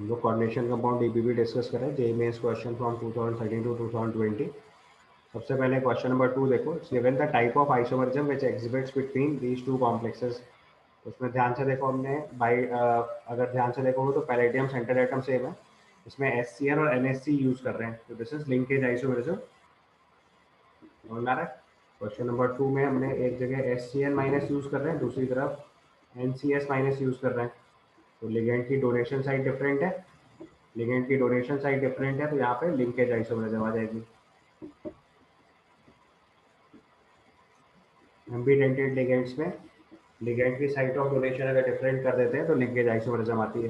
हम लोग coordination compound DPP discuss करें, JEE Mains question from 2013 to 2020। सबसे पहले क्वेश्चन नंबर 2 देखो, it's given the type of isomerism which exhibits between these two complexes. उसमें ध्यान से देखो, हमने अगर ध्यान से देखोगे तो पैलेडियम सेंटर एटम सेम है, इसमें HCl और NHC यूज कर रहे हैं, तो दिस इज लिंकेज आइसोमरिज्म। समझ आ रहा है? क्वेश्चन नंबर 2 में हमने एक जगह HCl माइनस यूज कर रहे हैं, दूसरी तरफ NCS माइनस यूज कर रहे हैं, तो लिगेंड की डोनेशन साइड डिफरेंट है, लिगेंड की डोनेशन साइड डिफरेंट है, तो यहाँ पे लिंकेज आइसोमरिज्म आ जाएगी। एम्बीडेंटेड लिगेंड्स में लिगेंड की साइट ऑफ डोनेशन अगर डिफरेंट कर देते हैं तो लिंकेज आइसोमरिज्म आती है।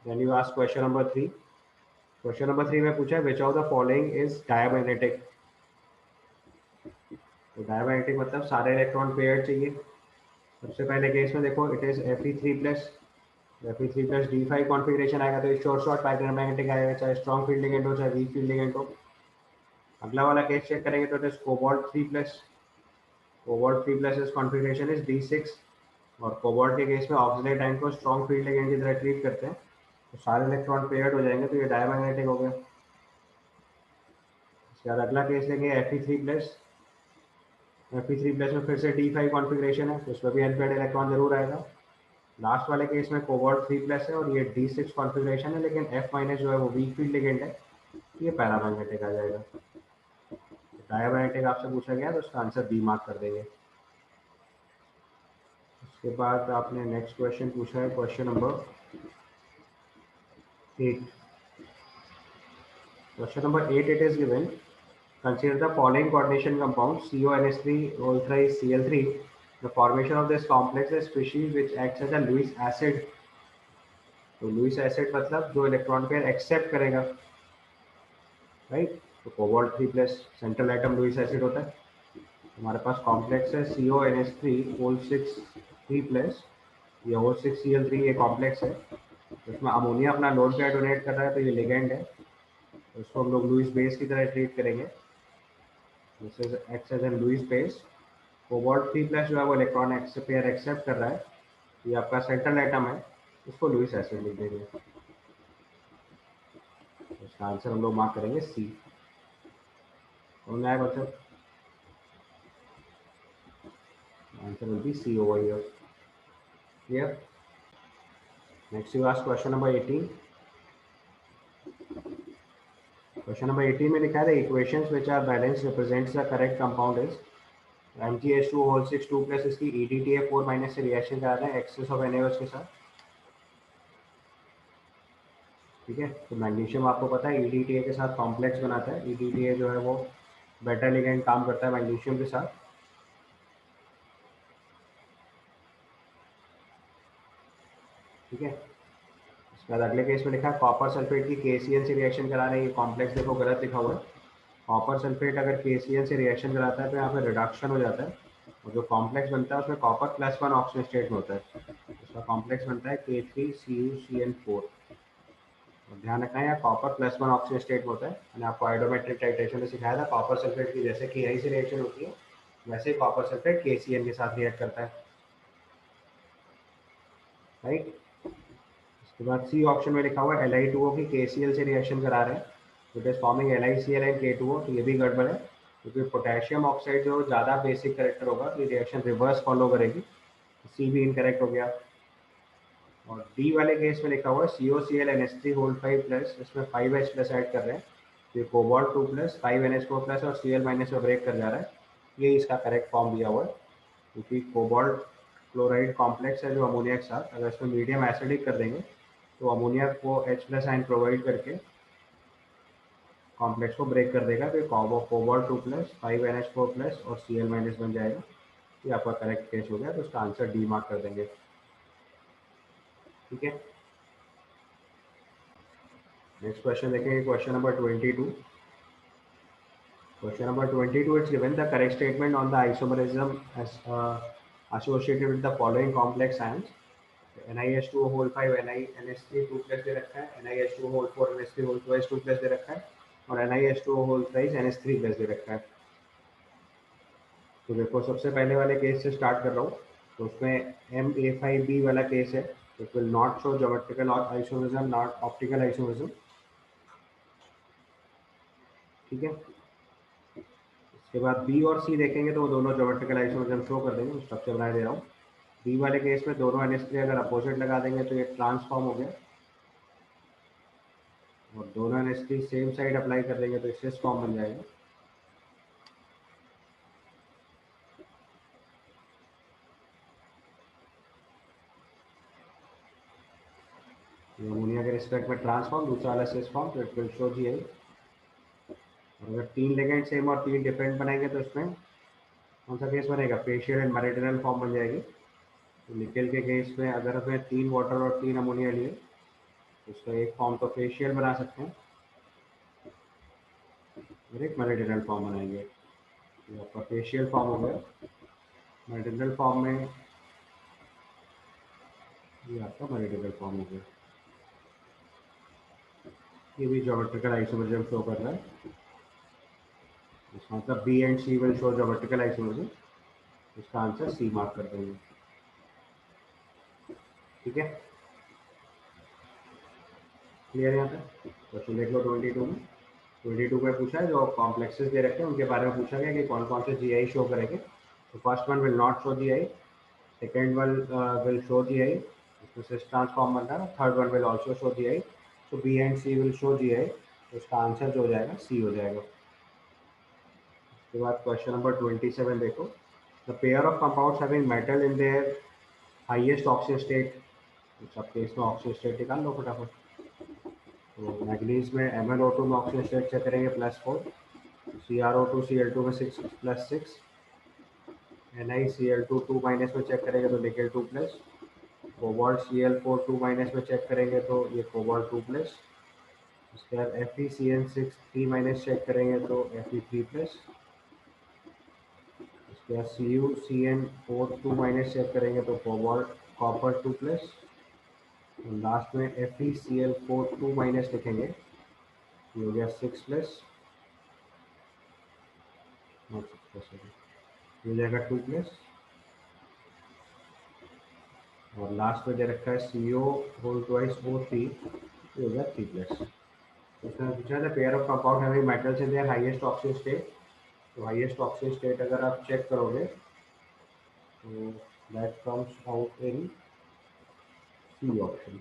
Then you ask question number 3। Question number 3 में पूछा है which of the following is diamagnetic. तो डायमैग्नेटिक मतलब सारे इलेक्ट्रॉन पेयर चाहिए। सबसे पहले केस में देखो, it is Fe3+, Fe3+ D5 configuration आएगा, तो ये शॉर्ट शॉर्ट पैरामैग्नेटिक आएगा, चाहे स्ट्रॉन्ग फील्ड लिगेंड हो चाहे वीक फील्ड लिगेंड हो। अगला वाला केस चेक करेंगे तो it is Cobalt 3+, Cobalt 3+ is configuration is D6, और कोबाल्ट के केस में ऑक्सीडाइज आयन को स्ट्रॉन्ग फील्ड लिगेंड की तरह ट्रीट करते हैं, तो सारे इलेक्ट्रॉन पेयर्ड हो जाएंगे, तो ये डायमैग्नेटिक हो गया। इसके बाद अगला केस लेंगे Fe3+। Fe3+ में फिर से D5 कॉन्फ़िगरेशन है, तो इसमें भी अनपेयर्ड इलेक्ट्रॉन जरूर आएगा। लास्ट वाले केस में Cobalt 3+ है और ये D6 कॉन्फ़िगरेशन है, लेकिन F- जो है वो वीक फील्ड लिगेंड है, ये पैरामैग्नेटिक आ जाएगा। डायमैग्नेटिक आपसे पूछा गया तो उसका आंसर बी मार्क कर देंगे। उसके बाद आपने नेक्स्ट क्वेश्चन पूछा है, question number 8। Question number 8, it is given. Consider the following coordination compound CONH3 whole thrice Cl3. The formation of this complex is species which acts as a Lewis acid. तो Lewis acid मतलब जो electron pair accept करेगा, right. तो Cobalt 3+ central atom Lewis acid होता है। हमारे पास complex है CONH3 ये होल 6Cl3 ये कॉम्प्लेक्स है, इसमें अमोनिया अपना लोड पेयर डोनेट कर रहा है, तो ये लिगेंड है, तो इसको हम लोग लुईस बेस की तरह ट्रीट करेंगे। This is X as an Lewis base. Cobalt 3+ जो है वो इलेक्ट्रॉन पेयर एक्सेप्ट कर रहा है, ये आपका सेंट्रल एटम है, इसको लुईस एसिड लिख देंगे। इसका आंसर हम लोग मार्क करेंगे सी। समझ आया मतलब? Answer will be C over here. Clear? Next you ask question number 18। Question number 18 में लिखा है the equations which are balanced represents the correct compound is MgH2 whole 6 2+ इसकी EDTA4- से रिएक्शन करा रहे हैं एक्सेस ऑफ NaOH के साथ। ठीक है, तो मैग्नीशियम आपको पता है EDTA के साथ कॉम्प्लेक्स बनाता है, EDTA जो है वो बेटा लिगेंड काम करता है मैग्नीशियम के साथ। ठीक है, इसके बाद अगले केस में लिखा है कॉपर सल्फेट की KCl से रिएक्शन करा रहे हैं, ये कॉम्प्लेक्स देखो गलत लिखा हुआ है। कॉपर सल्फेट अगर KCl से रिएक्शन कराता है तो यहाँ पे रिडक्शन हो जाता है, और जो कॉम्प्लेक्स बनता है उसमें कॉपर+1 ऑक्सीजन स्टेट में होता है, उसका कॉम्प्लेक्स बनता है K3CuCN4। और ध्यान रखना है यहाँ कॉपर+1 ऑक्सीजन स्टेट में होता है। मैंने आपको आइडोमेट्रिक टाइट्रेशन में सिखाया था, कॉपर सल्फेट की जैसे Ki से रिएक्शन होती है वैसे ही कॉपर सल्फेट KCl के साथ रिएक्ट करता है, राइट। उसके बाद सी ऑप्शन में लिखा हुआ है Li2O की KCl से रिएक्शन करा रहे हैं, it is forming LiCl and K2O, तो ये भी गड़बड़ है, क्योंकि पोटेशियम ऑक्साइड जो ज़्यादा बेसिक करेक्टर होगा तो ये रिएक्शन रिवर्स फॉलो करेगी, सी भी इनकरेक्ट हो गया। और डी वाले केस में लिखा हुआ है COCl NH3 होल 5+, इसमें 5H+ ऐड कर रहे हैं, तो ये Cobalt 2+, 5NH4+ और Cl- में ब्रेक कर जा रहा है, ये इसका करेक्ट फॉर्म दिया हुआ है, क्योंकि कोबाल्ट क्लोराइड कॉम्प्लेक्स है जो अमोनिया के साथ, अगर इसमें मीडियम एसिडिक कर देंगे तो अमोनिया को H+ आयन प्रोवाइड करके कॉम्प्लेक्स को ब्रेक कर देगा, तो Cobalt 2+, 5NH4+ और Cl- बन जाएगा। ये आपका करेक्ट केस हो गया, तो उसका आंसर डी मार्क कर देंगे। ठीक है, नेक्स्ट क्वेश्चन देखेंगे, question number 22। Question number 22, it's given the correct statement on the isomerism associated with the following complex ions। NiH2O whole 5 NH3 2+ दे रखा है, NiH2O होल 4 NH3 होल 2+ दे रखा है, और NiH2O होल थ्राइस NH3+ दे रखा है। तो देखो सबसे पहले वाले केस से स्टार्ट कर रहा हूँ, तो उसमें MA5B वाला केस है, it will not show geometrical isomerism, not optical isomerism. ठीक है, इसके बाद बी और सी देखेंगे तो वो दोनों ज्योमेट्रिकल आइसोमरिज्म शो कर देंगे। स्ट्रक्चर बना दे रहा हूँ। बी वाले केस में दोनों NH3 अगर अपोजिट लगा देंगे तो ये ट्रांसफॉर्म हो गया, और दोनों NH3 सेम साइड अप्लाई कर देंगे तो इससे फॉर्म बन जाएगा। अमोनिया के रिस्पेक्ट में ट्रांसफॉर्म, दूसरा वाला सिस फॉर्म, तो इट विल शो GI। और अगर 3 लिगेंड सेम और 3 डिफरेंट बनाएंगे तो इसमें कौन सा केस बनेगा? फेशियल एंड मेरिडियनल फॉर्म बन जाएगी। तो निकेल के केस में अगर हमें 3 वाटर और 3 अमोनिया लिए तो उसका एक फॉर्म तो फेशियल बना सकते हैं और एक मेरिडियनल फॉर्म बनाएंगे। ये आपका फेशियल फॉर्म हो गया। मेरिडियनल फॉर्म में ये आपका मेरिडियनल फॉर्म हो गया। ये भी ज्योमेट्रिकल आइसोमरिज्म शो कर रहा है। इसका मतलब B and C will show geometrical isomerism. इसका आंसर सी मार्क कर देंगे। ठीक है, क्लियर यहाँ पे? क्वेश्चन देख लो 22 में। 22 में पूछा है, जो कॉम्प्लेक्सेस दे रखे हैं उनके बारे में पूछा गया कि कौन कौन से GI शो करेंगे। तो first one will not show GI, second one will show GI, इसमें सिस ट्रांसफॉर्म बन रहा है। Third one will also show GI, तो B and C will show GI। तो इसका आंसर जो हो जाएगा सी हो जाएगा। उसके बाद क्वेश्चन नंबर 27 देखो। The pair of compounds having metal in their highest oxygen state. सब केस में ऑक्सीजन स्टेट निकाल लो फटाफट। तो मैग्नीज में MnO2 में ऑक्सीजन स्टेट चेक करेंगे +4, CrO2 Cl2 में 6 +6, NiCl2 2 माइनस में चेक करेंगे तो निकेल 2+, कोबाल्ट Cl4 2 माइनस में चेक करेंगे तो ये कोबाल्ट 2+, उसके बाद FeCN6 3 माइनस चेक करेंगे तो Fe3+, उसके बाद CuCN4 2 माइनस चेक करेंगे तो कोबाल्ट कॉपर 2+, और लास्ट में FeCl4 2 माइनस लिखेंगे, ये हो गया 6+, नॉट 6+, ये हो जाएगा 2+, और लास्ट में दे रखा है CO2O3, ये हो गया 3+। इसमें पूछा था pair of compound having metals in their highest oxygen state. तो हाईएस्ट ऑक्सीजन स्टेट अगर आप चेक करोगे तो that comes out in C option.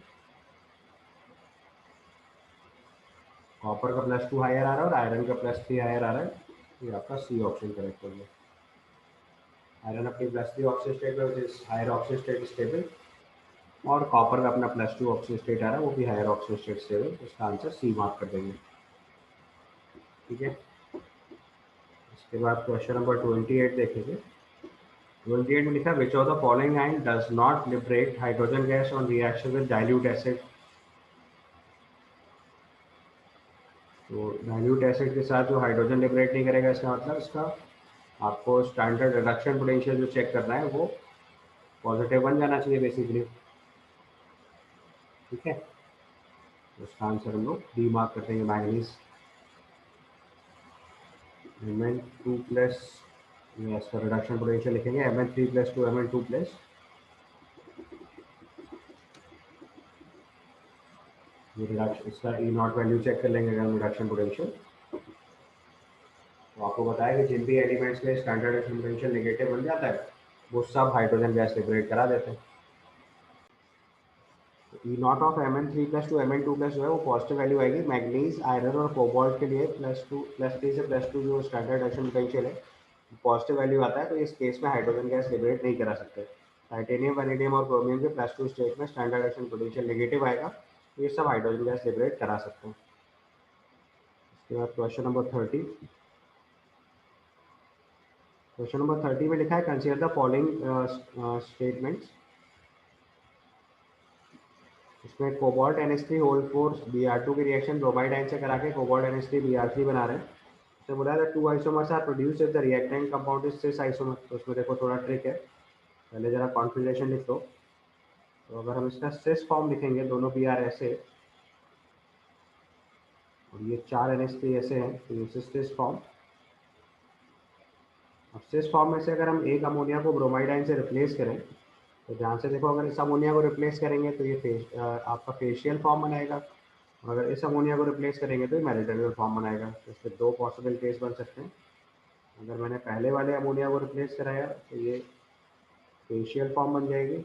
Copper का +2 हायर आ रहा है और आयरन का +3 हायर आ रहा है, ये आपका सी ऑप्शन करेक्ट हो गया। आयरन अपनी +3 ऑक्सीजन स्टेट में हायर ऑक्सीजन स्टेट स्टेबल, और कॉपर का अपना +2 ऑक्सीजन स्टेट आ रहा है, वो भी हायर ऑक्सीजन स्टेट स्टेबल। इसका आंसर सी मार्क कर देंगे। ठीक है, इसके बाद क्वेश्चन नंबर 28 देखेंगे। 28 में लिखा विच of the following ion does not liberate hydrogen gas on reaction with dilute acid. तो डाइल्यूट एसिड के साथ जो हाइड्रोजन लिबरेट नहीं करेगा, इसका मतलब इसका आपको स्टैंडर्ड रिडक्शन पोटेंशियल जो चेक करना है वो पॉजिटिव बन जाना चाहिए बेसिकली। ठीक है, तो इसका आंसर हम लोग डी मार्क कर देंगे, मैंगनीज। Mn2+, इसका रिडक्शन पोटेंशियल लिखेंगे Mn3+2 Mn2+। ये रिडक्शन, इसका E0 वैल्यू चेक कर लेंगे अगर रिडक्शन पोटेंशियल। तो आपको बताया कि जिन भी एलिमेंट्स में स्टैंडर्ड रिडक्शन पोटेंशियल नेगेटिव बन जाता है वो सब हाइड्रोजन गैस लिबरेट करा देते हैं। E0 ऑफ Mn3+2 Mn2+ जो है वो पॉजिटिव वैल्यू आएगी। मैग्नीज, आयरन और कोबाल्ट के लिए +3 से +2 जो स्टैंडर्ड रिडक्शन पोटेंशियल है पॉजिटिव वैल्यू आता है, तो इस केस में हाइड्रोजन गैस लिबरेट नहीं करा सकते। टाइटेनियम, वैनेडियम और क्रोमियम के +2 स्टेट में स्टैंडर्ड रिडक्शन पोटेंशियल नेगेटिव आएगा, तो ये सब हाइड्रोजन गैस लिबरेट करा सकते हैं। इसके बाद क्वेश्चन नंबर 30। क्वेश्चन नंबर 30 में लिखा है कंसीडर द फॉलोइंग स्टेटमेंट्स। इसमें cobalt NH3 whole fours Br2 की रिएक्शन ब्रोमाइड आयन से करा के कोबाल्ट NH3 Br3 बना रहे हैं। तो बोला है 2 isomers are produced if the reactant compound is cis isomer. तो उसमें देखो थोड़ा ट्रिक है, पहले जरा कॉन्फिगरेशन लिख लो। तो अगर हम इसका सिस फॉर्म लिखेंगे, दोनों Br ऐसे और ये 4 NH3 ऐसे हैं, तो ये सिस फॉर्म। अब सिस फॉर्म में से अगर हम एक अमोनिया को ब्रोमाइड आयन से रिप्लेस करें तो ध्यान से देखो, अगर इस अमोनिया को रिप्लेस करेंगे तो ये आपका फेशियल फॉर्म बनाएगा, और अगर इस अमोनिया को रिप्लेस करेंगे तो ये मेरिटेरियल फॉर्म बनाएगा। तो इसके दो पॉसिबल केस बन सकते हैं। अगर मैंने पहले वाले अमोनिया को रिप्लेस कराया तो ये फेशियल फॉर्म बन जाएगी,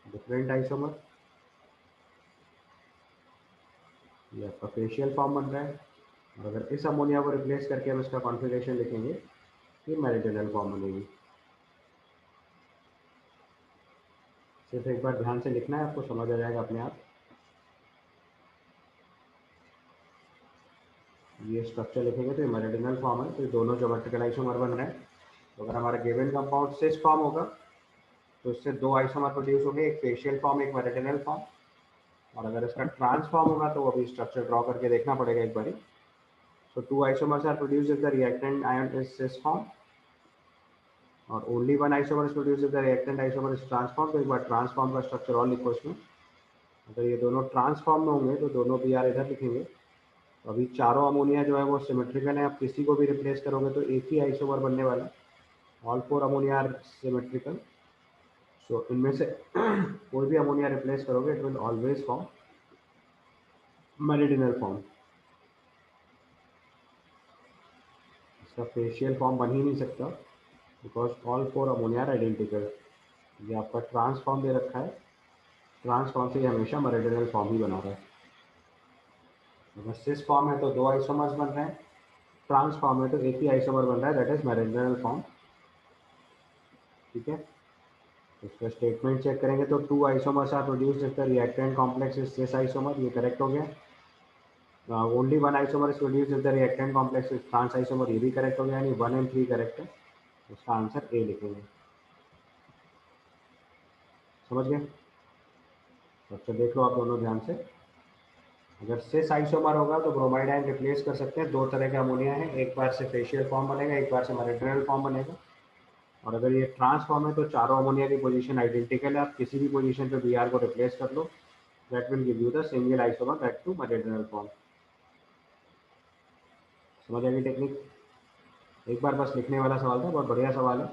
डिफरेंट आइसोमर, ये आपका फेशियल फॉर्म बन रहा है। और अगर इस अमोनिया को रिप्लेस करके हम इसका कॉन्फ़िगरेशन लिखेंगे, ये मेरिटेरियल फॉर्म बनेगी। सिर्फ एक बार ध्यान से लिखना है, आपको समझ आ जाएगा अपने आप। ये स्ट्रक्चर लिखेंगे तो ये मेरिडियनल फॉर्म है, तो ये दोनों ज्योमेट्रिकल आइसोमर बन रहे हैं। तो अगर हमारा गिवन कंपाउंड सिस फॉर्म होगा तो इससे दो आइसोमर प्रोड्यूस होंगे, एक फेशियल फॉर्म, एक मेरिडियनल फॉर्म। और अगर इसका ट्रांसफॉर्म होगा तो अभी स्ट्रक्चर ड्रॉ करके देखना पड़ेगा एक बारी। So two isomers are produced if the reactant ion is cis form, और only one isomer is produced if the reactant isomer is transformed। तो एक बार ट्रांसफॉर्म का स्ट्रक्चर और लिखो इसमें। अगर ये दोनों ट्रांसफॉर्म में होंगे तो दोनों बी आर इधर लिखेंगे। तो अभी चारों अमोनिया जो है वो सिमेट्रिकल है, आप किसी को भी रिप्लेस करोगे तो एक ही आइसोमर बनने वाला। All four ammonia are symmetrical. So इनमें से कोई भी अमोनिया रिप्लेस करोगे it will always form meridional form. इसका फेशियल फॉर्म बन ही नहीं सकता, because all four ammonia are identical. ये आपका ट्रांसफॉर्म दे रखा है, ट्रांसफॉर्म से ये हमेशा मेरिडियनल फॉर्म ही बना रहा है। अगर सिस फॉर्म है तो दो आइसोमर्स बन रहे हैं, ट्रांसफॉर्म है तो एक ही आइसोमर बन रहा है, दैट इज मेरिडियनल फॉर्म। ठीक है, इसका स्टेटमेंट चेक करेंगे तो two isomers are produced if the reactant complex is cis isomer, ये करेक्ट हो गया। Only one isomer is produced if the reactant complex is trans isomer, ये भी करेक्ट हो गया, यानी 1 and 3 करेक्ट है। इसका आंसर ए लिखेंगे। समझ गए? अच्छा देख लो आप दोनों ध्यान से। अगर सिस आइसोमर होगा तो ब्रोमाइड आयन रिप्लेस कर सकते हैं। दो तरह का अमोनिया है, एक बार से फेशियल फॉर्म बनेगा, एक बार से मेरिडियनल फॉर्म बनेगा। और अगर ये ट्रांसफॉर्म है तो चारों अमोनिया की पोजीशन आइडेंटिकल है, आप किसी भी पोजीशन पे Br को रिप्लेस कर लो, that will give you the single isomer that to meridional form. समझ आएगी टेक्निक? एक बार बस लिखने वाला सवाल था, बहुत बढ़िया सवाल है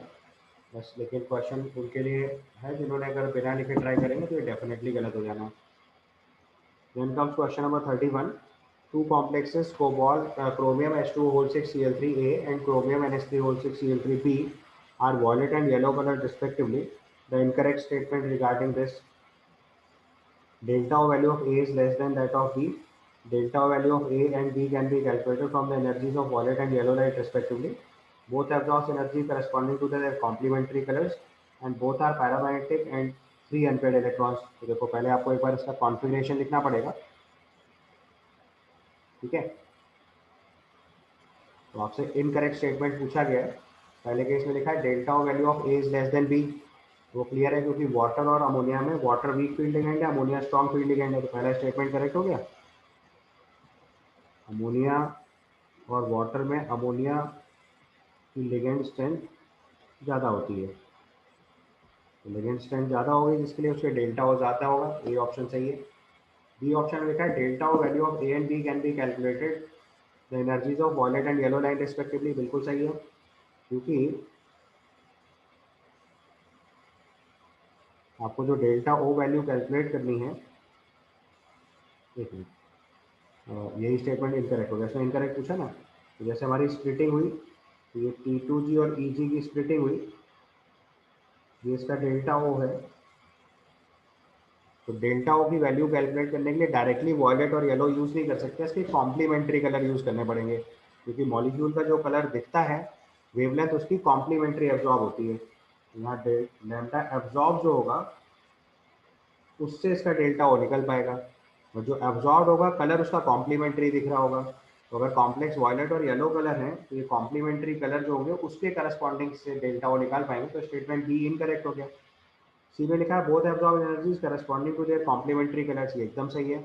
बस, लेकिन क्वेश्चन उनके लिए है जिन्होंने अगर बिना लिखे ट्राई करेंगे तो ये डेफिनेटली गलत हो जाना। Then comes question number 31. Two complexes cobalt chromium H2 whole 6 Cl3A and chromium NH3 whole 6 Cl3B are violet and yellow colored respectively. The incorrect statement regarding this: delta O value of A is less than that of B. Delta O value of A and B can be calculated from the energies of violet and yellow light respectively. Both absorb energy corresponding to their complementary colors and both are paramagnetic and free unpaired electrons। तो देखो पहले आपको एक बार इसका configuration लिखना पड़ेगा। ठीक है, तो आपसे इनकरेक्ट स्टेटमेंट पूछा गया है। पहले केस में लिखा है delta value of A is less than B, वो क्लियर है क्योंकि वाटर और अमोनिया में वाटर वीक फील्ड लिगेंड है, अमोनिया स्ट्रॉन्ग फील्ड लिगेंड है। तो पहला स्टेटमेंट करेक्ट हो गया। अमोनिया और वाटर में अमोनिया की लिगेंड स्ट्रेंथ ज़्यादा होती है, तो लिगेंड स्ट्रेंथ ज़्यादा होगी जिसके लिए उसके डेल्टा ओ ज़्यादा होगा। ए ऑप्शन सही है। बी ऑप्शन में लिखा है delta O value of A and B can be calculated the energies of violet and yellow light respectively, बिल्कुल सही है क्योंकि आपको जो डेल्टा ओ वैल्यू कैलकुलेट करनी है, एक मिनट, यही स्टेटमेंट इनकरेक्ट हो गया। इसमें इनकरेक्ट पूछा ना, तो जैसे हमारी स्प्लिटिंग हुई तो ये T2G और EG की स्प्लिटिंग हुई, ये इसका डेल्टा ओ है। तो डेल्टा ओ की वैल्यू कैलकुलेट करने के लिए डायरेक्टली वॉयलेट और येलो यूज़ नहीं कर सकते, इसके कॉम्प्लीमेंट्री कलर यूज़ करने पड़ेंगे क्योंकि मॉलिक्यूल का जो कलर दिखता है वेवलेंथ उसकी कॉम्प्लीमेंट्री एब्जॉर्ब होती है। यहाँ लैम्डा एब्जॉर्ब जो होगा उससे इसका डेल्टा ओ निकल पाएगा, और जो एब्जॉर्ब होगा कलर उसका कॉम्प्लीमेंट्री दिख रहा होगा। तो अगर कॉम्प्लेक्स वायलेट और येलो कलर है तो ये कॉम्प्लीमेंट्री कलर जो होंगे उसके करस्पॉन्डिंग से डेल्टा ओ निकाल पाएंगे। तो स्टेटमेंट बी इनकरेक्ट हो गया। सी में लिखा है both absorb energies corresponding to their complementary colours, ये एकदम सही है।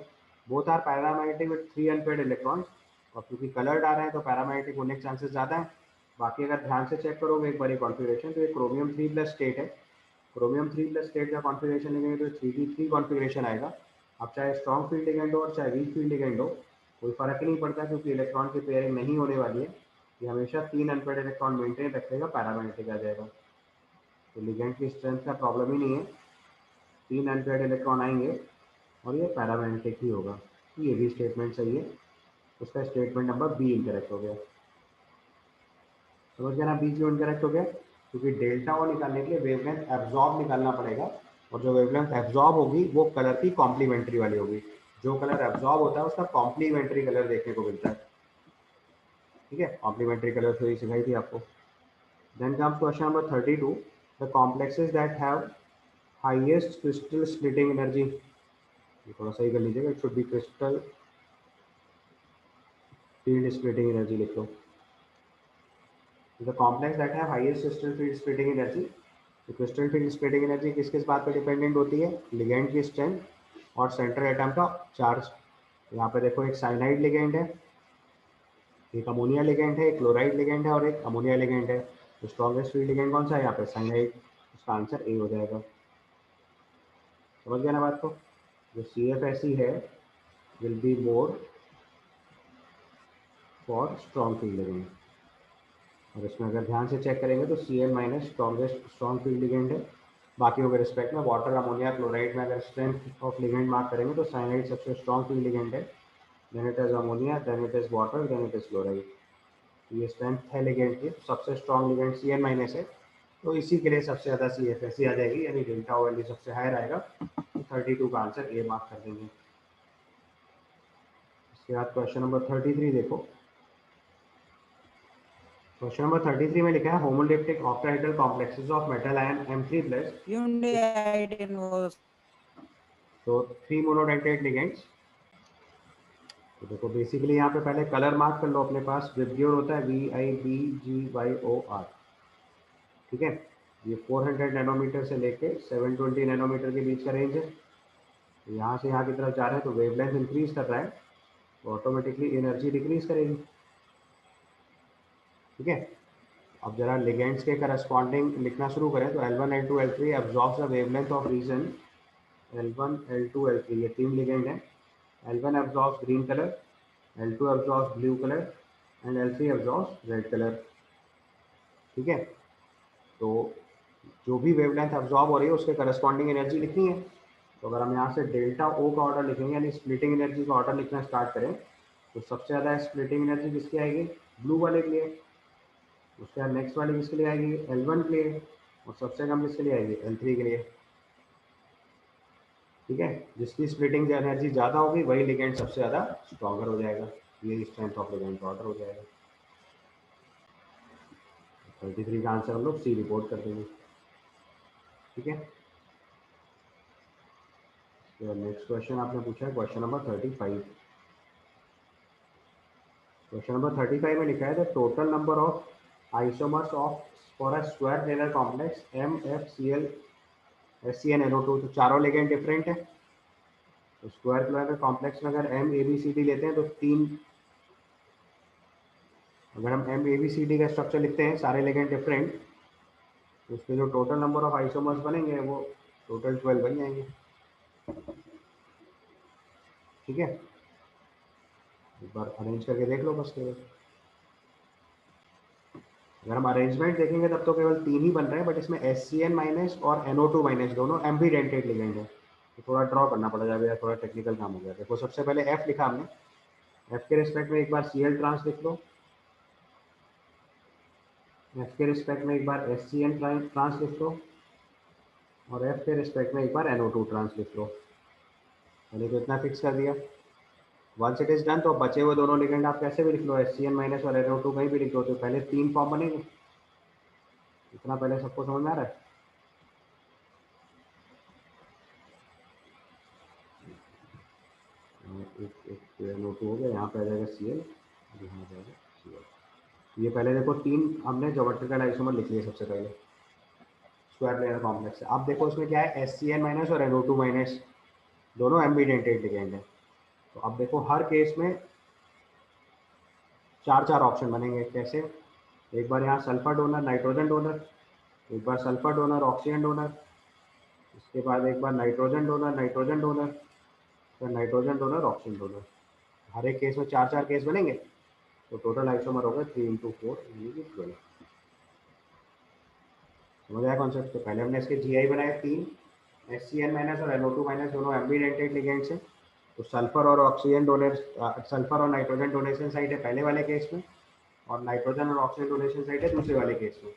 Both are paramagnetic with 3 unpaired electrons, और क्योंकि कलर्ड आ रहे हैं तो पैरामैग्नेटिक होने के चांसेस ज़्यादा है। बाकी अगर ध्यान से चेक करोगे एक बार कॉन्फ़िगरेशन, तो ये क्रोमियम 3 प्लस स्टेट है। क्रोमियम 3 प्लस स्टेट का कॉन्फ़िगरेशन लेंगे तो 3D3 कॉन्फ़िगरेशन आएगा। अब चाहे स्ट्रॉन्ग फील्ड लिगेंड हो और चाहे वीक फील्ड लिगेंड हो, कोई फ़र्क ही नहीं पड़ता क्योंकि इलेक्ट्रॉन की पेयरिंग नहीं होने वाली है। ये हमेशा 3 अनपेयर्ड इलेक्ट्रॉन मेंटेन रखेगा, पैरामैग्नेटिक आ जाएगा। तो लिगेंड की स्ट्रेंथ का प्रॉब्लम ही नहीं है। 3 अनपेयर्ड इलेक्ट्रॉन आएंगे और ये पैरामैग्नेटिक ही होगा। ये भी स्टेटमेंट सही है, उसका स्टेटमेंट नंबर बी इनकरेक्ट हो गया। समझ गया ना, बी क्यों इनकरेक्ट हो गया? क्योंकि डेल्टा ओ निकालने के लिए वेवलेंथ एब्जॉर्ब निकालना पड़ेगा, और जो वेवलेंथ एब्जॉर्ब होगी वो कलर की कॉम्प्लीमेंट्री वाली होगी। जो कलर एब्जॉर्ब होता है उसका कॉम्प्लीमेंट्री कलर देखने को मिलता है। ठीक है, कॉम्प्लीमेंट्री कलर थ्योरी सिखाई थी आपको। Then comes question number 32, the complexes that have highest crystal splitting energy. थोड़ा सही कर लीजिएगा, it should be crystal field splitting energy लिख लो। The complex that have highest crystal field splitting energy. तो क्रिस्टल फील्ड स्प्लिटिंग एनर्जी किस किस बात पर डिपेंडेंट होती है? लिगेंड की स्ट्रेंथ और सेंट्रल एटम का चार्ज। यहाँ पे देखो एक साइनाइड लिगेंड है, एक अमोनिया लिगेंड है, एक क्लोराइड लिगेंड है और एक अमोनिया लिगेंड है। तो स्ट्रॉन्गेस्ट फील्ड लिगेंड कौन सा है यहाँ पे? साइनाइड। उसका आंसर ए हो जाएगा। समझ गया ना बात को? जो CFSE है will be more for strong field ligand. और इसमें अगर ध्यान से चेक करेंगे तो Cl minus strongest strong field ligand है। बाकियों के रिस्पेक्ट में वाटर, अमोनिया, क्लोराइड में अगर स्ट्रेंथ ऑफ लिगेंड मार्क करेंगे तो साइनाइड सबसे स्ट्रॉन्ग फील्ड लिगेंड है, then it is ammonia, then it is water, then it is chloride. ये स्ट्रेंथ है लिगेंड की, सबसे स्ट्रॉन्ग लिगेंड Cl माइनस है, तो इसी के लिए सबसे ज़्यादा CFSE आ जाएगी, यानी डेल्टा ओ वैल्यू सबसे हायर आएगा। तो 32 का आंसर ए मार्क कर देंगे। इसके बाद क्वेश्चन नंबर 33 देखो। क्वेश्चन नंबर 33 में लिखा है homoleptic octahedral complexes of metal ion M3+। तो 3 मोनोडेंटेट लिगेंड्स। तो देखो बेसिकली यहाँ पे पहले कलर मार्क कर लो अपने पास। विब्ग्योर होता है VIBGYOR। ठीक है, ये 400 नैनोमीटर से लेके 720 नैनोमीटर के बीच का रेंज है। तो यहाँ से यहाँ की तरफ जा रहे हैं तो वेवलेंथ इंक्रीज कर रहा है, तो ऑटोमेटिकली एनर्जी डिक्रीज करेगी। ठीक है, अब जरा लिगेंड्स के करस्पॉन्डिंग लिखना शुरू करें तो L1 L2 L3 absorbs the wavelength of region L1 L2 L3, ये 3 लिगेंड हैं। L1 absorbs green colour, L2 absorbs blue colour and L3 absorbs red colour. ठीक है, तो जो भी वेवलेंथ एब्जॉर्ब हो रही है उसके करस्पॉन्डिंग एनर्जी लिखनी है। तो अगर हम यहाँ से डेल्टा ओ का ऑर्डर लिखेंगे, यानी स्प्लिटिंग एनर्जी का ऑर्डर लिखना स्टार्ट करें, तो सबसे ज़्यादा स्प्लिटिंग एनर्जी किसकी आएगी? ब्लू वाले के लिए। उसके बाद नेक्स्ट वाली किसके लिए आएगी? L1 के लिए। और सबसे कम किसके लिए आएगी? L3 के लिए। ठीक है, जिसकी स्प्लिटिंग एनर्जी ज़्यादा होगी वही लिगेंड सबसे ज़्यादा स्ट्रॉन्गर हो जाएगा। ये स्ट्रेंथ ऑफ लिगेंड का ऑर्डर हो जाएगा। 33 का आंसर हम लोग सी रिपोर्ट कर देंगे। ठीक है, नेक्स्ट क्वेश्चन आपने पूछा है क्वेश्चन नंबर 35। क्वेश्चन नंबर 35 में लिखा है the total number of isomers of for a square planar complex MfCl SCnNO2। तो चारों लिगेंड डिफरेंट है। तो स्क्वायर प्लेनर कॉम्प्लेक्स में अगर MABCD लेते हैं तो 3, अगर हम MABCD का स्ट्रक्चर लिखते हैं सारे लिगेंड डिफरेंट, तो उसके जो टोटल नंबर ऑफ आइसोमर्स बनेंगे वो टोटल 12 बन जाएंगे। ठीक है, एक बार अरेंज करके देख लो बस केवल। अगर हम अरेंजमेंट देखेंगे तब तो केवल 3 ही बन रहे हैं, बट इसमें SCn माइनस और NO2 माइनस दोनों एम्बीडेंटेड लिगेंड है, तो थोड़ा ड्रॉ करना पड़ जाएगा, थोड़ा टेक्निकल काम हो गया। देखो सबसे पहले F लिखा हमने, F के रिस्पेक्ट में एक बार Cl ट्रांस लिख लो, F के रिस्पेक्ट में एक बार SCn ट्रांस लिख लो, और F के रिस्पेक्ट में एक बार NO2 ट्रांस लिख लो। मैंने तो इतना फिक्स कर दिया। वंस इट इज डन तो बचे हुए दोनों लिगेंड आप कैसे भी लिख लो, SCn माइनस और NO2 कहीं भी लिख दो, तो पहले 3 फॉर्म बनेंगे। इतना पहले सबको समझ में आ रहा है? एक NO2 हो गया, यहाँ पे आ जाएगा Cl, यहाँ आ जाएगा Cl। ये पहले देखो 3 हमने ज्योमेट्रिकल आइसोमर लिख लिए सबसे पहले स्क्वायर प्लेनर कॉम्प्लेक्स से। अब देखो इसमें क्या है, SCn माइनस और NO2 माइनस दोनों एम्बीडेंटेड लिगेंड है। तो अब देखो हर केस में 4 ऑप्शन बनेंगे। कैसे? एक बार यहाँ सल्फर डोनर नाइट्रोजन डोनर, एक बार सल्फर डोनर ऑक्सीजन डोनर, इसके बाद एक बार नाइट्रोजन डोनर नाइट्रोजन डोनर, फिर नाइट्रोजन डोनर ऑक्सीजन डोनर। हर एक केस में 4 केस बनेंगे, तो टोटल आइसोमर होगा 3 × 4 यानी कि 12। समझ आया कॉन्सेप्ट? तो पहले हमने इसके GI बनाए 3, HCl माइनस और NO2 माइनस दोनों एम्बीडेंटेड लिगेंड्स हैं। तो सल्फर और ऑक्सीजन डोनर, सल्फर और नाइट्रोजन डोनेशन साइट है पहले वाले केस में, और नाइट्रोजन और ऑक्सीजन डोनेशन साइट है दूसरे वाले केस में।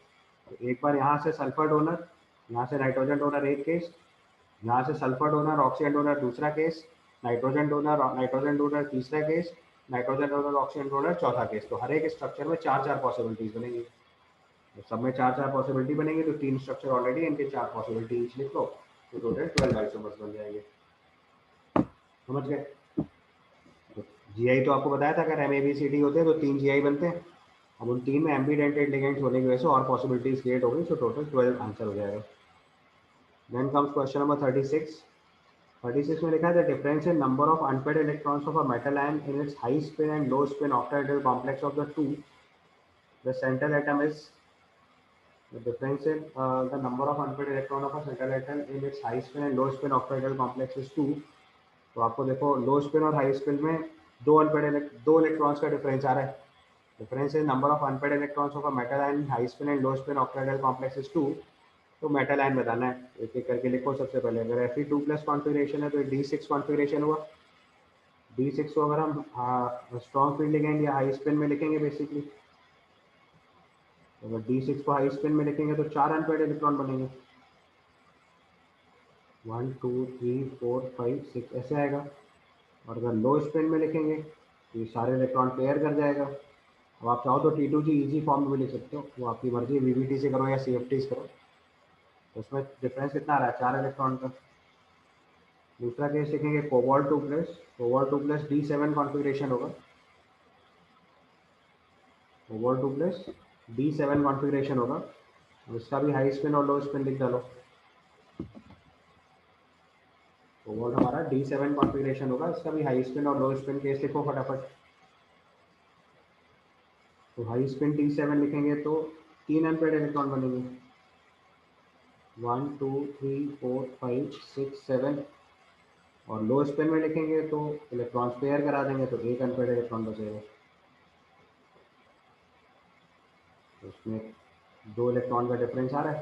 तो एक बार यहाँ से सल्फर डोनर, यहाँ से नाइट्रोजन डोनर एक केस, यहाँ से सल्फर डोनर ऑक्सीजन डोनर दूसरा केस, नाइट्रोजन डोनर तीसरा case, nitrogen donor oxygen donor चौथा केस। तो हर एक स्ट्रक्चर में चार चार पॉसिबिलिटीज बनेगी। तो सब में चार चार पॉसिबिलिटी बनेगी, तो तीन स्ट्रक्चर ऑलरेडी, इनके चार पॉसिबिलिटी ईच लिख लो, तो टोटल 12 आइसोमर्स बन जाएंगे। समझ गए? तो जीआई तो आपको बताया था, अगर MABCD होते हैं तो 3 जीआई बनते हैं। अब उन 3 में एम्बीडेंटेड लिगेंड्स होने की वजह से और पॉसिबिलिटीज क्रिएट हो गई, सो टोटल 12 आंसर हो जाएगा। Then comes question number 36। 36 में लिखा है the difference in number of unpaired electrons of a metal ion in its high spin and low spin octahedral complex of the two, the central atom is, the difference in the number of unpaired electron of a central atom in its high spin and low spin octahedral complex is 2। तो आपको देखो लो spin और high spin में दो electrons का difference आ रहा है। Difference in number of unpaired electrons of a metal ion high spin and low spin octahedral complex is 2। तो मेटल आयन बताना है, एक एक करके लिखो। सबसे पहले अगर Fe2+ कॉन्फ़िगरेशन है तो D6 कॉन्फ़िगरेशन हुआ। D6 को अगर हम स्ट्रॉन्ग फील्ड लिगेंड या हाई स्पिन में लिखेंगे बेसिकली, अगर D6 को हाई स्पिन में लिखेंगे तो 4 अनपेड इलेक्ट्रॉन बनेंगे, 1 2 3 4 5 6 ऐसे आएगा। और अगर लो स्पिन में लिखेंगे तो ये सारे इलेक्ट्रॉन पेयर कर जाएगा। अब आप चाहो तो T2G इजी फॉर्म में भी लिख सकते हो, वो आपकी मर्जी है, VBT से करो या CFT से करो। तो उसमें डिफरेंस कितना आ रहा है, 4 इलेक्ट्रॉन का। दूसरा केस लिखेंगे कोबाल्ट 2+, D7 कॉन्फ़िगरेशन होगा। कोबाल्ट 2+, D7 कॉन्फ़िगरेशन होगा। और इसका भी हाई स्पिन और लो स्पिन लिख डालो। कोबाल्ट हमारा D7 कॉन्फ़िगरेशन होगा, इसका भी हाई स्पिन और लो स्पिन केस लिखो फटाफट। तो हाई स्पिन D7 लिखेंगे तो 3 अनपेड इलेक्ट्रॉन बनेंगे, 1 2 3 4 5 6 7। और लो स्पिन में लिखेंगे तो इलेक्ट्रॉन्स पेयर करा देंगे तो एक अनपेड इलेक्ट्रॉन बचेगा। तो उसमें 2 इलेक्ट्रॉन का डिफरेंस आ रहा है।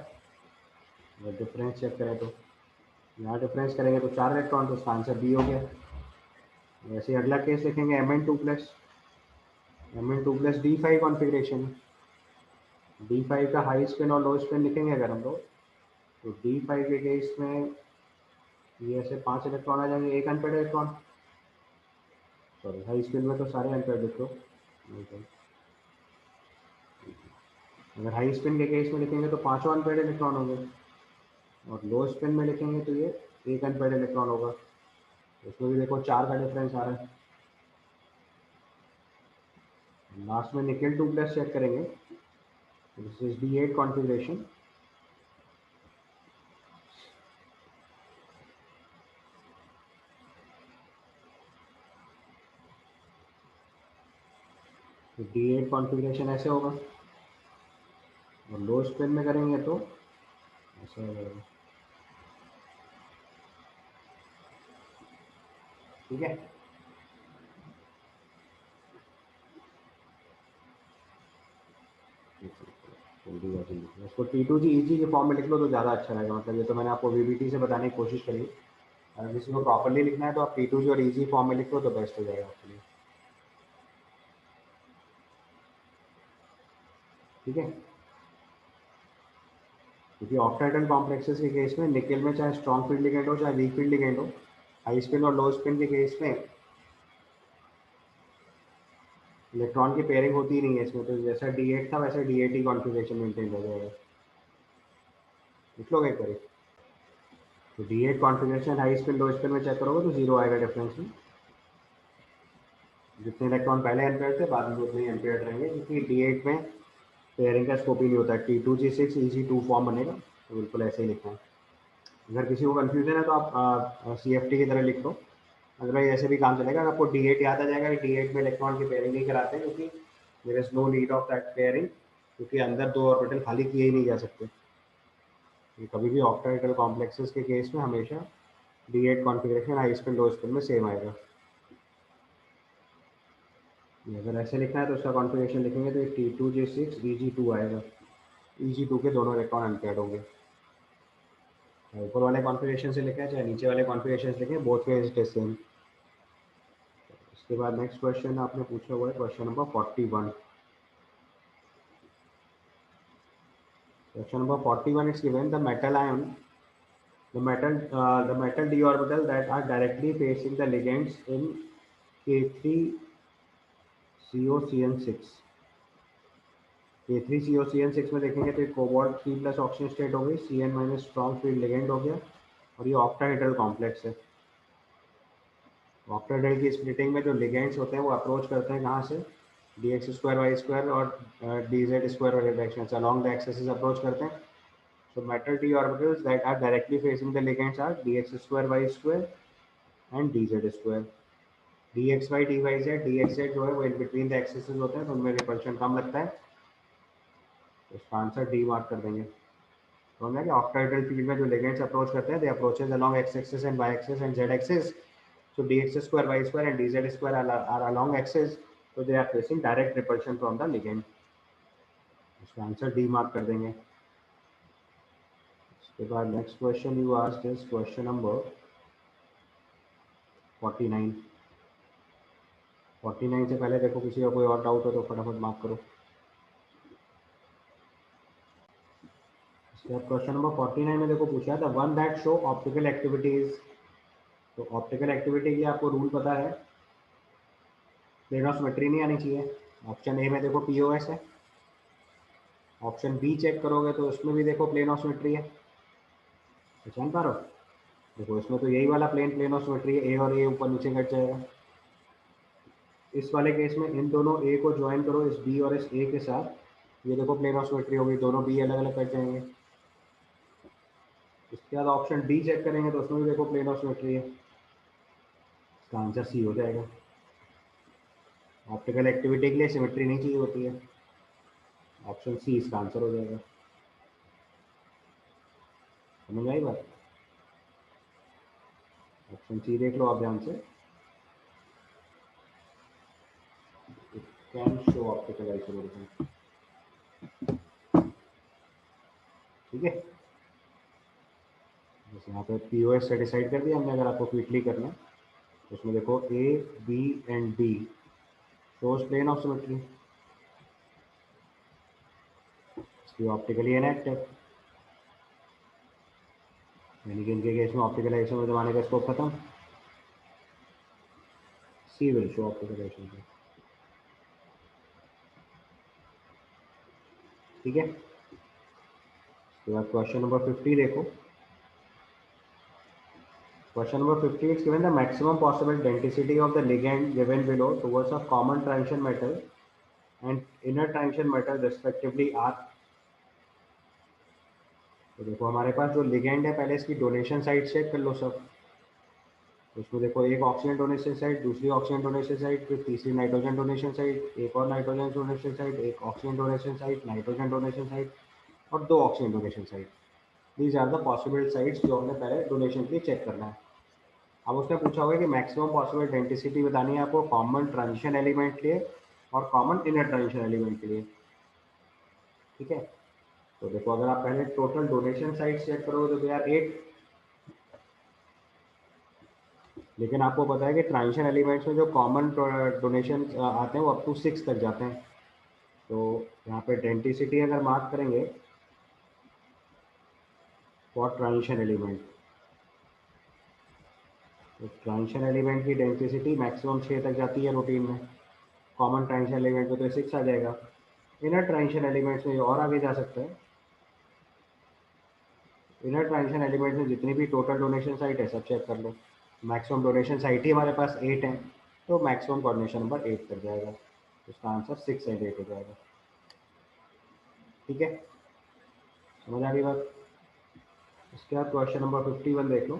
अगर डिफरेंस चेक करें तो यहाँ डिफरेंस करेंगे तो 4 इलेक्ट्रॉन, तो उसका आंसर बी हो गया। वैसे अगला केस लिखेंगे Mn2+, D5 कॉन्फ़िगरेशन। D5 का हाई स्पिन और लो स्पिन लिखेंगे अगर हम लोग, तो D5 के केस में ये ऐसे 5 इलेक्ट्रॉन आ जाएंगे, एक unpaired electron. Sorry, high spin में तो सारे अनपेड लिख लो। अगर हाई स्पिन के केस में लिखेंगे तो 5 अनपेड इलेक्ट्रॉन होंगे, और लो स्पिन में लिखेंगे तो ये एक अनपेड इलेक्ट्रॉन होगा। इसमें भी देखो 4 का डिफरेंस आ रहा है। लास्ट में Ni2+ चेक करेंगे, दिस इज D8 कॉन्फ़िगरेशन। तो D8 कॉन्फ़िगरेशन ऐसे होगा, और लो स्पिन में करेंगे तो ऐसे हो जाएगा। ठीक है, जल्दी जल्दी इसको T2G EG के फॉर्म में लिख लो तो ज़्यादा अच्छा रहेगा। मतलब ये तो मैंने आपको VBT से बताने की कोशिश करी, अगर किसी को प्रॉपरली लिखना है तो आप T2G और EG फॉर्म में लिख लो तो बेस्ट हो जाएगा आपके लिए। ठीक है, क्योंकि ऑक्टाहेड्रल कॉम्प्लेक्सेस के केस में निकेल में चाहे स्ट्रॉन्ग फील्ड लिगेंड हो चाहे वीक फील्ड लिगेंड हो, हाई स्पिन और लो स्पिन के केस में इलेक्ट्रॉन की पेयरिंग होती ही नहीं है इसमें। तो जैसा D8 था वैसे D8 ही कॉन्फ़िगरेशन मेंटेन हो जाएगा। लिख लोगे एक बार? तो D8 कॉन्फ़िगरेशन हाई स्पिन लो स्पिन में चेक करोगे तो 0 आएगा डिफरेंस में। जितने इलेक्ट्रॉन पहले एम्पेयर थे बाद में उतने ही एम्पेयर रहेंगे, क्योंकि D8 में पेयरिंग का स्कोप ही नहीं होता है। T2G6 EG2 फॉर्म बनेगा, तो बिल्कुल ऐसे ही लिखना है। अगर किसी को कन्फ्यूजन है तो आप CFT की तरह लिख लो, अदरवाइज ऐसे भी काम चलेगा। अगर आपको D8 याद आ जाएगा कि D8 में इलेक्ट्रॉन की पेयरिंग नहीं कराते हैं, क्योंकि there is no need of that pairing, क्योंकि अंदर 2 ऑर्बिटल खाली किए ही नहीं जा सकते। ये कभी भी ऑक्टाहेड्रल कॉम्प्लेक्सेस के केस में हमेशा D8 कॉन्फ़िगरेशन हाई स्पिन लो स्पिन में सेम आएगा। अगर ऐसे लिखना है तो उसका कॉन्फ़िगरेशन लिखेंगे तो T2G6 EG2 आएगा। EG2 के दोनों इलेक्ट्रॉन अनपेयर्ड होंगे। ऊपर वाले कॉन्फ़िगरेशन से लिखें चाहे नीचे वाले कॉन्फ़िगरेशन से लिखें, both ways it is same. इसके बाद नेक्स्ट क्वेश्चन आपने पूछा हुआ है question number 41। Question number 41 is given the metal ion the metal d orbital that are directly facing the ligands in K3COCN6। K3COCN6 में देखेंगे तो कोबाल्ट 3 प्लस ऑक्सीजन स्टेट हो गई, Cn minus strong field ligand हो गया और ये octahedral complex है। ऑक्टाहेड्रल की स्प्लिटिंग में जो लिगेंड्स होते हैं वो अप्रोच करते हैं कहाँ से, dx स्क्वायर वाई स्क्वायर और dz स्क्वायर वाले डायरेक्शन से अलॉन्ग द एक्सिस अप्रोच करते हैं। So metal d orbitals that are directly facing the ligands are dx square y square and dz square। dxy dyz dxz जो है वो in between the axis होते हैं तो उनमें रिपल्शन कम लगता है, तो इसका आंसर डी मार्क कर देंगे। तो हमने कि ऑक्टाहेड्रल फील्ड में जो लिगेंड्स अप्रोच करते हैं they approaches along X axis and Y axis and Z axis. So dx square y square and dz square are along axis, so they are facing direct repulsion from the ligand। इसका answer D mark कर देंगे। इसके बाद next question you asked is question number 49। 49 से पहले देखो किसी का कोई और डाउट हो तो फटाफट मार्क करो। इसके बाद क्वेश्चन नंबर 49 में देखो पूछा है the one that show optical activities. तो ऑप्टिकल एक्टिविटी की आपको रूल पता है, प्लेन ऑफ सिमेट्री नहीं आनी चाहिए। ऑप्शन ए में देखो पीओएस है, ऑप्शन बी चेक करोगे तो उसमें भी देखो प्लेन ऑफ सिमेट्री है। पहचान पा रहे हो, देखो इसमें तो यही वाला प्लेन ऑफ सिमेट्री है, ए और ए ऊपर नीचे कट जाएगा। इस वाले केस में इन दोनों ए को ज्वाइन करो इस बी और इस ए के साथ, ये देखो प्लेन ऑफ सिमेट्री होगी, दोनों बी अलग अलग कट जाएंगे। इसके बाद ऑप्शन डी चेक करेंगे तो उसमें भी देखो प्लेन ऑफ सिमेट्री है, इसका आंसर सी हो जाएगा। ऑप्टिकल एक्टिविटी के लिए सिमेट्री नहीं चाहिए होती है, ऑप्शन सी इसका आंसर हो जाएगा। समझ आई बात, ऑप्शन सी देख लो आप ध्यान से, कैन शो ऑप्टिकल आइसोमेरिज्म। ठीक है, जैसे यहाँ पे पीओएस से डिसाइड कर दिया हमने, अगर आपको क्विकली करना है तो उसमें देखो A B and D shows plane of symmetry, इसकी ऑप्टिकली इनएक्टिव, यानी कि इनके केस में ऑप्टिकल आइसोमेरिज्म आने का स्कोप खत्म। सी विल शो ऑप्टिकल आइसोमेरिज्म। ठीक है, उसके बाद क्वेश्चन नंबर 50 देखो। Question number 50 is given the maximum possible denticity of the ligand given below towards a common transition metal and inner transition metal respectively are। तो देखो हमारे पास जो लिगेंड है पहले इसकी डोनेशन साइड चेक कर लो सब। तो उसमें देखो एक ऑक्सीजन डोनेशन साइड, दूसरी ऑक्सीजन डोनेशन साइड, फिर तीसरी नाइट्रोजन डोनेशन साइड, एक और नाइट्रोजन डोनेशन साइड, एक oxygen donation side, nitrogen donation side और दो oxygen donation side. These are the possible sides जो हमने पहले डोनेशन के लिए चेक करना है। अब उसने पूछा होगा कि मैक्सिमम पॉसिबल डेंसिटी बतानी है आपको कॉमन ट्रांजिशन एलिमेंट के लिए और कॉमन इनर ट्रांजिशन एलिमेंट के लिए। ठीक है, तो देखो अगर आप पहले टोटल डोनेशन साइड चेक करोगे तो दे आर 8, लेकिन आपको पता है कि ट्रांजिशन एलिमेंट्स में जो कॉमन डोनेशन आते हैं वो अप टू 6 तक जाते हैं। तो यहाँ पे डेंसिटी अगर मार्क करेंगे फॉर ट्रांजिशन एलिमेंट, तो ट्रांजिशन एलिमेंट की डेंसिटी मैक्सिमम 6 तक जाती है रूटीन में, कॉमन ट्रांजिशन एलिमेंट में तो 6 आ जाएगा। इनर ट्रांजिशन एलिमेंट्स में और आगे जा सकते हैं। इनर ट्रांजिशन एलिमेंट्स में जितनी भी टोटल डोनेशन साइट है सब चेक कर लो, मैक्सिमम डोनेशन साइट ही हमारे पास 8 है, तो मैक्सिमम कोऑर्डिनेशन नंबर 8 तक जाएगा, इसका आंसर 6 एंड 8 हो जाएगा। ठीक है, समझ आ गई बात। इसके बाद क्वेश्चन नंबर 51 देख लो।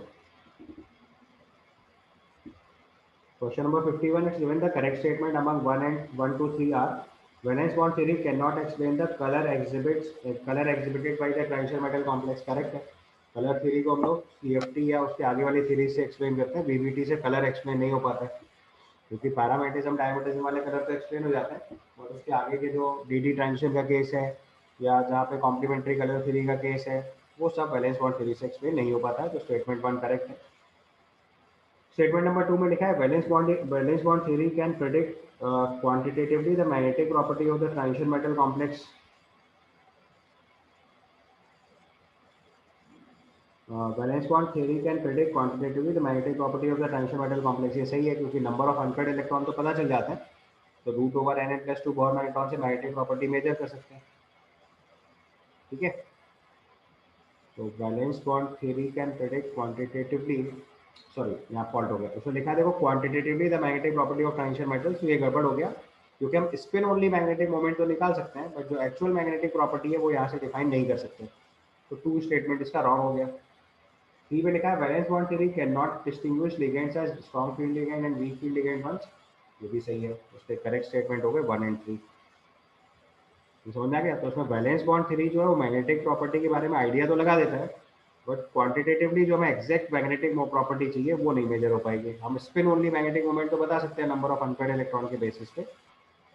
Question number 51 is given the correct statement among 1 and 1 to 3 are valence bond theory cannot explain the color exhibited by the transition metal complex। Correct है, कलर थ्योरी को हम लोग CFT या उसके आगे वाली थ्योरी से एक्सप्लेन करते हैं, BBT से कलर एक्सप्लेन नहीं हो पाता है, क्योंकि पैरामेटिज्म डायमेटिज्म वाले कलर तो एक्सप्लेन हो जाते हैं, और उसके आगे के जो DD ट्रांजिशन का केस है या जहाँ पे कॉम्प्लीमेंट्री कलर थ्योरी का केस है वो सब वैलेंस बॉन्ड थ्योरी से एक्सप्लेन नहीं हो पाता है, तो स्टेटमेंट 1 करेक्ट है। स्टेटमेंट नंबर 2 में लिखा है valence bond theory can predict quantitatively the magnetic property of the transition metal complex. Valence bond theory can predict quantitatively the magnetic property of the transition metal complex. ये सही है, क्योंकि number of unpaired electron तो पता चल जाता है, तो √Nn+2 बोर मैग्नेट्रॉन से मैग्नेटिक प्रॉपर्टी मेजर कर सकते हैं। ठीक है, तो valence bond theory can predict quantitatively, sorry यहाँ फॉल्ट हो गया, उसमें लिखा है देखो quantitatively the magnetic property of transition metals, तो ये गड़बड़ हो गया, क्योंकि हम स्पिन ओनली मैग्नेटिक मोमेंट तो निकाल सकते हैं, बट जो एक्चुअल मैग्नेटिक प्रॉपर्टी है वो यहाँ से डिफाइन नहीं कर सकते, तो 2 स्टेटमेंट इसका रॉन्ग हो गया। 3 में लिखा है valence bond theory can not distinguish ligands as strong field ligand and weak field ligand ones. ये भी सही है, उसके करेक्ट स्टेटमेंट हो गए 1 और 3। समझ आ गया, तो उसमें वैलेंस बॉन्ड थ्योरी जो है वो मैग्नेटिक प्रॉपर्टी के बारे में आइडिया तो लगा देता है, बट क्वांटिटेटिवली जो हमें एग्जैक्ट मैग्नेटिक प्रॉपर्टी चाहिए वो नहीं मेजर हो पाएगी। हम स्पिन ओनली मैग्नेटिक मोमेंट तो बता सकते हैं नंबर ऑफ अनपेयर्ड इलेक्ट्रॉन के बेसिस पे,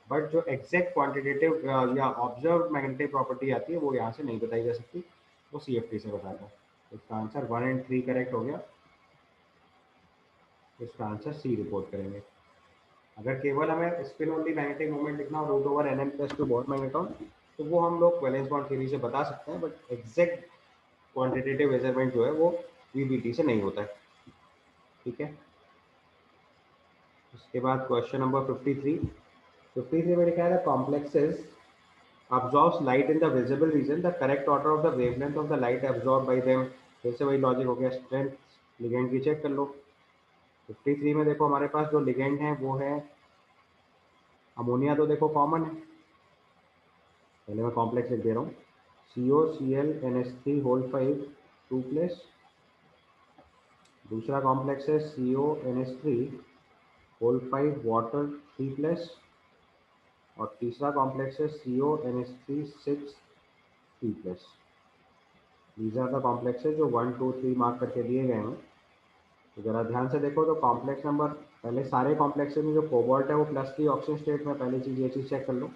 बट जो एग्जैक्ट क्वांटिटेटिव या ऑब्जर्व मैग्नेटिक प्रॉपर्टी आती है वो यहाँ से नहीं बताई जा सकती, वो CFT से बताता है। इसका आंसर 1 और 3 करेक्ट हो गया, इसका आंसर सी रिपोर्ट करेंगे। अगर केवल हमें स्पिन ओनली मैग्नेटिक मोमेंट लिखना हो √Nn+2 बोर मैग्नेट्रॉन, तो वो हम लोग वैलेंस बॉन्ड थ्योरी से बता सकते हैं, बट एग्जैक्ट क्वांटिटेटिव मेजरमेंट जो है वो VBT से नहीं होता है। ठीक है, उसके बाद क्वेश्चन नंबर 53 में लिखा है complexes absorbs light in the visible region, the correct order of the wavelength of the light absorbed by them। फिर से वही लॉजिक हो गया, स्ट्रेंथ लिगेंड की चेक कर लो। 53 में देखो हमारे पास जो लिगेंड है वो है अमोनिया, तो देखो कॉमन है, पहले मैं कॉम्प्लेक्स लिख दे रहा हूँ, COCl NH3 2+, दूसरा कॉम्प्लेक्स है CONH3 वाटर 3+, और तीसरा कॉम्प्लेक्स है CONH3 6 these are the complexes जो 1 2 3 मार्क करके दिए गए हैं। तो जरा ध्यान से देखो, तो कॉम्प्लेक्स नंबर, पहले सारे कॉम्प्लेक्सेस में जो कोबाल्ट है वो प्लस की ऑक्सीजन स्टेट में, पहली चीज़ ये चीज़ चेक कर लो।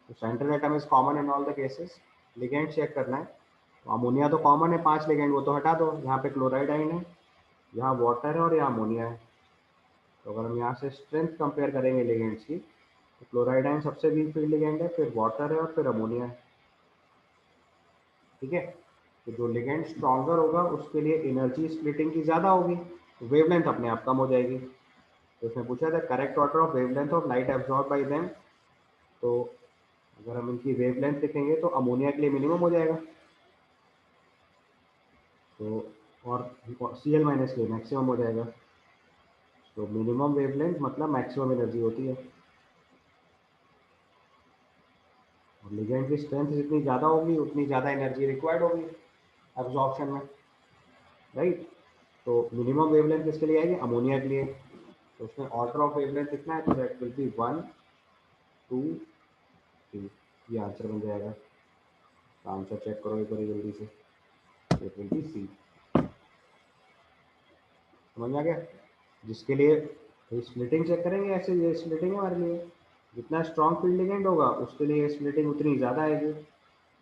तो central atom is common in all the cases. Ligand check करना है, तो अमोनिया तो कॉमन है 5 लिगेंड, वो तो हटा दो, यहाँ पे क्लोराइड आइन है, यहाँ वाटर है और यहाँ अमोनिया है। तो अगर हम यहाँ से स्ट्रेंथ कंपेयर करेंगे लिगेंड्स की, तो क्लोराइड आइन सबसे वीक फील्ड लिगेंड है, फिर वाटर है और फिर अमोनिया है। ठीक है, तो जो लिगेंड स्ट्रॉन्गर होगा उसके लिए एनर्जी स्प्लिटिंग की ज़्यादा होगी, वेवलेंथ अपने आप कम हो जाएगी। तो इसमें पूछा था correct order of wavelength of light absorb bye them, तो अगर हम इनकी वेवलेंथ लिखेंगे तो अमोनिया के लिए मिनिमम हो जाएगा, तो और Cl- के लिए मैक्सिमम हो जाएगा। तो मिनिमम वेवलेंथ मतलब मैक्सिमम एनर्जी होती है, और लिगेंड की स्ट्रेंथ जितनी ज़्यादा होगी उतनी ज़्यादा एनर्जी रिक्वायर्ड होगी एब्जॉर्प्शन में, राइट। तो मिनिमम वेवलेंथ किसके लिए आएगी, अमोनिया के लिए। तो उसमें ऑर्डर ऑफ वेवलेंथ लिखना है, तो दैट विल बी 1 2 3, ये आंसर बन जाएगा। आंसर चेक करो एक बार जल्दी से, इट विल बी सी। समझ आ गया, जिसके लिए स्प्लिटिंग चेक करेंगे ऐसे, ये स्प्लिटिंग है हमारे लिए, जितना स्ट्रॉन्ग फील्ड लिगेंड होगा उसके लिए स्प्लिटिंग उतनी ज़्यादा आएगी,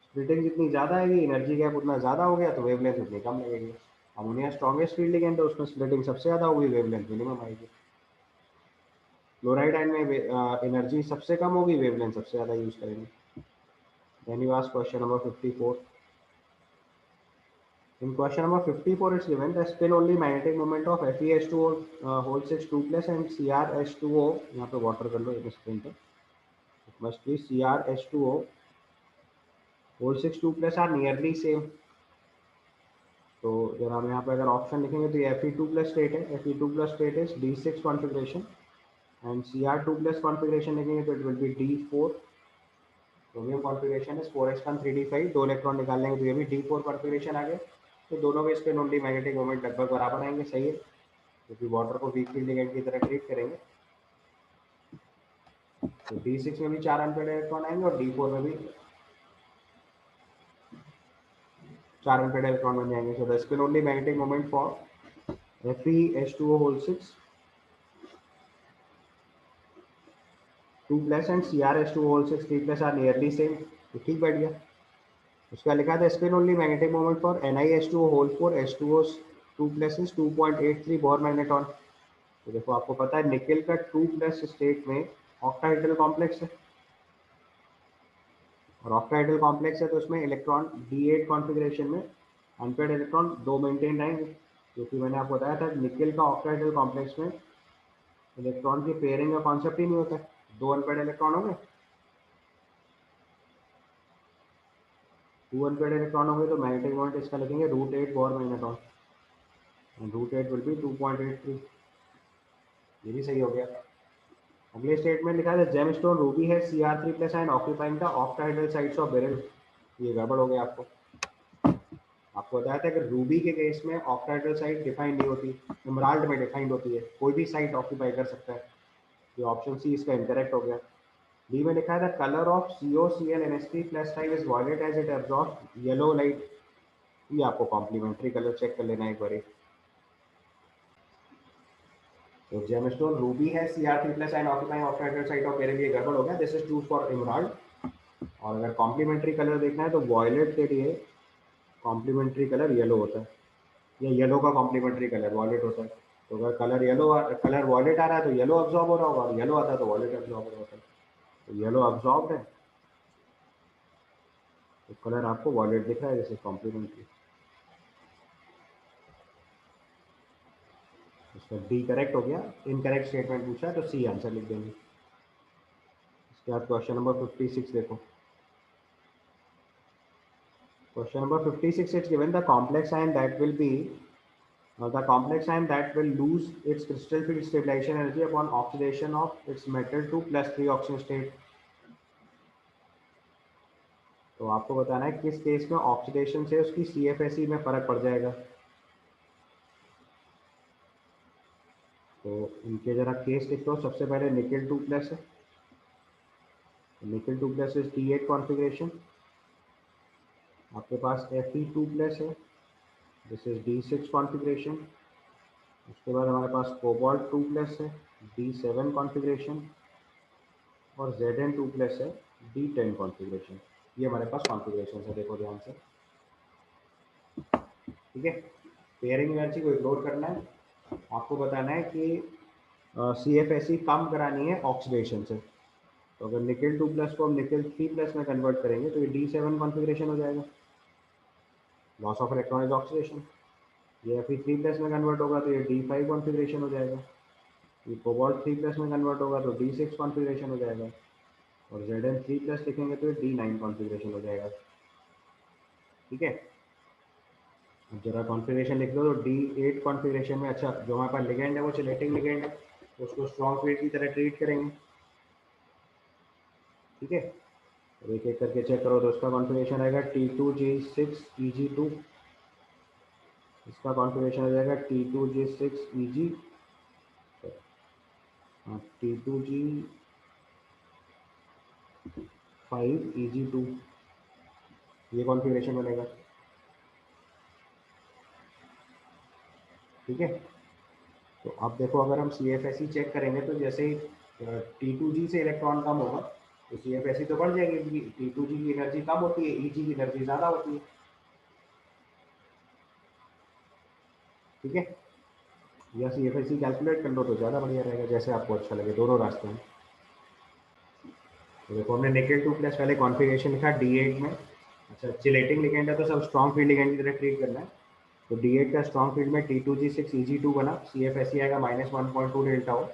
स्प्लिटिंग जितनी ज़्यादा आएगी एनर्जी गैप उतना ज़्यादा हो गया, तो वेवलेंथ उतनी कम लगेगी। अमोनिया स्ट्रॉन्गेस्ट फील्ड लिगेंड है, उसमें स्प्लिटिंग सबसे ज़्यादा होगी, वेवलेंथ मिनिमम आएगी। क्लोराइड आयन में एनर्जी सबसे कम होगी, वेवलेंथ सबसे ज़्यादा यूज़ करेंगे। Then you ask question number 54. In question number 54, it's given the spin only magnetic moment of FeH2O whole 6 2+ and CrH2O, यहाँ पे water कर लो एक स्क्रीन पे, it must be CrH2O whole 6 2+ are nearly same। तो जब हम यहाँ पे अगर ऑप्शन लिखेंगे तो ये Fe2+ स्टेट है, Fe2+ state is D6 configuration, and Cr2+ configuration लिखेंगे तो it will be D4। Chromium configuration is 4s1 3d5, 2 electron निकाल लेंगे तो ये भी D4 कॉन्फ़िगरेशन आ गया। तो दोनों के स्पिन ओनली मैग्नेटिक मोमेंट लगभग बराबर आएंगे, सही है, क्योंकि वाटर को वीक फील्ड लिगेंड की तरह ट्रीट करेंगे। तो D6 में भी 4 अनपेयर्ड इलेक्ट्रॉन आएंगे और D4 में भी 4 अनपेयर्ड इलेक्ट्रॉन बन जाएंगे। So the spin only magnetic moment for FeH2O whole 6 2+ and CrH2O whole 6 3+ are nearly same, तो ठीक बैठ गया। उसका लिखा था spin only magnetic moment for NiH2O whole 4 H2O 2 plus 2.83 Bohr magneton. तो देखो आपको पता है निकेल का 2 प्लस स्टेट में ऑक्टाहेड्रल कॉम्प्लेक्स है, और ऑक्टाहेड्रल कॉम्प्लेक्स है तो उसमें इलेक्ट्रॉन D8 कॉन्फ़िगरेशन में अनपेयर्ड इलेक्ट्रॉन दो मेंटेन रहेंगे, क्योंकि मैंने आपको बताया था निकेल का ऑक्टाहेड्रल कॉम्प्लेक्स में इलेक्ट्रॉन की पेयरिंग का कॉन्सेप्ट ही नहीं होता है, दो अनपेयर्ड इलेक्ट्रॉन होंगे, टू अनपेयर्ड इलेक्ट्रॉन होंगे तो मैग्नेटिक मोमेंट इसका लिखेंगे √8 बोर मैग्नेटॉन, √8 विल बी 2.83। ये भी सही हो गया। अगले स्टेटमेंट लिखा है जेमस्टोन रूबी है Cr3 plus and occupying the octahedral sides of beryl. ये गड़बड़ हो गया। आपको बताया था कि रूबी के केस में ऑक्टाहेड्रल साइड डिफाइंड नहीं होती, इमराल्ड में डिफाइंड होती है, कोई भी साइड ऑक्यूपाई कर सकता है। ये ऑप्शन सी इसका इनकरेक्ट हो गया। डी में लिखा है the colour of COCl NH3 plus 5 is violet as it absorb yellow light. ये आपको कॉम्प्लीमेंट्री कलर चेक कर लेना एक बार। तो जेमस्टोन रूबी है Cr3 plus and occupying octahedral side of beryl, ये गड़बड़ हो गया, this is true for emerald. और अगर कॉम्प्लीमेंट्री कलर देखना है तो वॉयलेट के लिए कॉम्प्लीमेंट्री कलर येलो होता है, या येलो का कॉम्प्लीमेंट्री कलर वॉयलेट होता है। तो अगर कलर वॉयलेट आ रहा है तो येलो अब्जॉर्ब हो रहा होगा, और येलो आता है तो वॉयलेट अब्जॉर्ब हो रहा होता है। तो येलो अब्जॉर्ब है तो कलर आपको वॉयलेट दिख रहा है, जैसे कॉम्प्लीमेंट्री। उसका डी करेक्ट हो गया। इनकरेक्ट स्टेटमेंट पूछा है तो सी आंसर लिख देंगे। इसके बाद क्वेश्चन नंबर 56 देखो। Question number 56 it's given the complex ion that will be the complex ion that will lose its crystal field stabilization energy upon oxidation of its metal to +3 oxygen state। तो आपको बताना है किस case में oxidation से उसकी CFSE में फर्क पड़ जाएगा। तो इनके जरा केस लिख दो। सबसे पहले निकेल 2 प्लस है, nickel 2 plus is D8 configuration. आपके पास Fe2 प्लस है, दिस इज D6 कॉन्फ़िगरेशन। उसके बाद हमारे पास कोबाल्ट 2 प्लस है, D7 कॉन्फ़िगरेशन। और Zn2 प्लस है, D10 कॉन्फ़िगरेशन। ये हमारे पास कॉन्फ़िगरेशन है, देखो ध्यान से, ठीक है। पेयरिंग एनर्जी को इग्नोर करना है। आपको बताना है कि CFSE कम करानी है ऑक्सीडेशन से। तो अगर निकेल 2 प्लस को हम निकेल 3 प्लस में कन्वर्ट करेंगे तो ये D7 कॉन्फ़िगरेशन हो जाएगा, loss of electron is oxidation. ये Fe3 प्लस में कन्वर्ट होगा तो ये D5 कॉन्फ़िगरेशन हो जाएगा। ये कोबाल्ट 3 प्लस में कन्वर्ट होगा तो D6 कॉन्फ़िगरेशन हो जाएगा। और Zn3 प्लस लिखेंगे तो ये D9 कॉन्फ़िगरेशन हो जाएगा, ठीक है। अब जरा कॉन्फ़िगरेशन लिख लो तो D8 कॉन्फ़िगरेशन में, अच्छा जो हमारे पास लिगेंड है वो चिलेटिंग लिगेंड है, तो उसको स्ट्रॉन्ग फील्ड की तरह ट्रीट करेंगे, ठीक है। और एक एक करके चेक करो तो उसका कॉन्फ़िगरेशन आएगा T2G6Eg2। इसका कॉन्फ़िगरेशन हो जाएगा T2G6Eg, T2G5Eg2, ये कॉन्फ़िगरेशन बनेगा, ठीक है। तो अब देखो अगर हम CFSE चेक करेंगे तो जैसे ही T2G से इलेक्ट्रॉन कम होगा तो CFSE तो बढ़ जाएगी, क्योंकि T2G की एनर्जी कम होती है, Eg की एनर्जी ज़्यादा होती है, ठीक है। या CFSE कैलकुलेट कर लो तो ज़्यादा बढ़िया रहेगा, जैसे आपको अच्छा लगे, दोनों रास्ते हैं। तो देखो हमने निकेल 2 प्लस पहले कॉन्फ़िगरेशन लिखा D8 में। अच्छा चिलेटिंग लिगेंड है तो सब स्ट्रॉन्ग फील्ड लिगेंड की तरह ट्रीट करना है। तो D8 का स्ट्रॉन्ग फील्ड में T2G6Eg2 बना, CFSE आएगा -1.2 डेल्टा हो।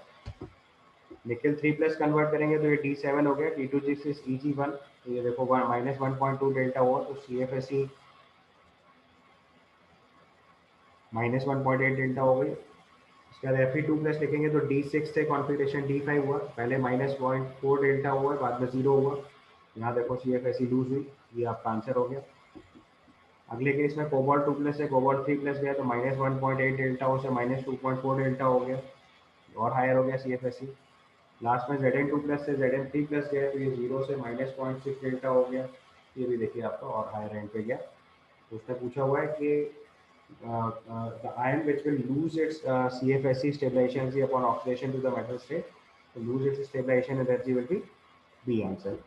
निकेल 3 प्लस कन्वर्ट करेंगे तो ये D7 हो गया, T2G6Eg1। तो ये देखो -1.2 डेल्टा हुआ, तो CFSE -1.8 डेल्टा हो गई। उसके बाद Fe2 प्लस लिखेंगे तो D6 से कॉन्फ़िगरेशन D5 हुआ, पहले -0.4 डेल्टा हुआ, बाद में 0 हुआ। यहाँ देखो CFSE लूज हुई, ये आपका आंसर हो गया। अगले केस में कोबाल्ट 2 प्लस से कोबाल्ट 3 प्लस गया तो -1.8 डेल्टा हो से -2.4 डेल्टा हो गया, और हायर हो गया CFSE। लास्ट में Zn2 प्लस से Zn3 प्लस गया तो ये 0 से -0.6 डेल्टा हो गया, ये भी देखिए आपका और हायर एंड पे गया। तो उसने पूछा हुआ है कि the ion which will lose its CFSE stabilization energy upon oxidation to the metal state, to lose its stabilization energy will be B answer।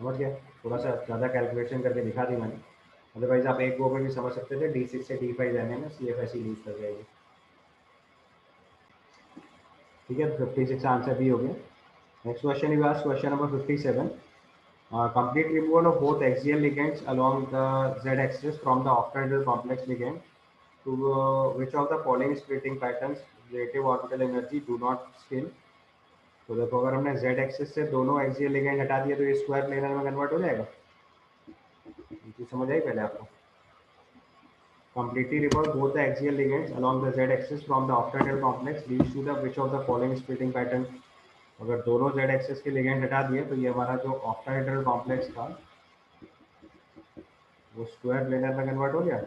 समझ गया? थोड़ा सा ज़्यादा कैलकुलेशन करके दिखा दी मैंने, अदरवाइज आप एक गो में भी समझ सकते थे। D6 से D5 जाने में CF ऐसी यूज कर जाएगी। ठीक है, 56 आंसर भी हो गया। Next question is asked, question number 57, complete removal of both axial ligands along the z-axis from the octahedral complex ligand to which of the following splitting patterns relative orbital energy do not scale। तो देखो, अगर हमने z axis से दोनों axial ligand हटा दिए तो ये स्क्वायर प्लेनर में कन्वर्ट हो जाएगा। ये समझ आई पहले आपको? Completely revolve both the axial ligands along the z-axis from the octahedral complex leads to the which of the following splitting pattern। अगर दोनों z एक्सिस के लिगेंड हटा दिए तो ये हमारा जो octahedral complex था वो स्क्वायर प्लेनर में कन्वर्ट हो गया।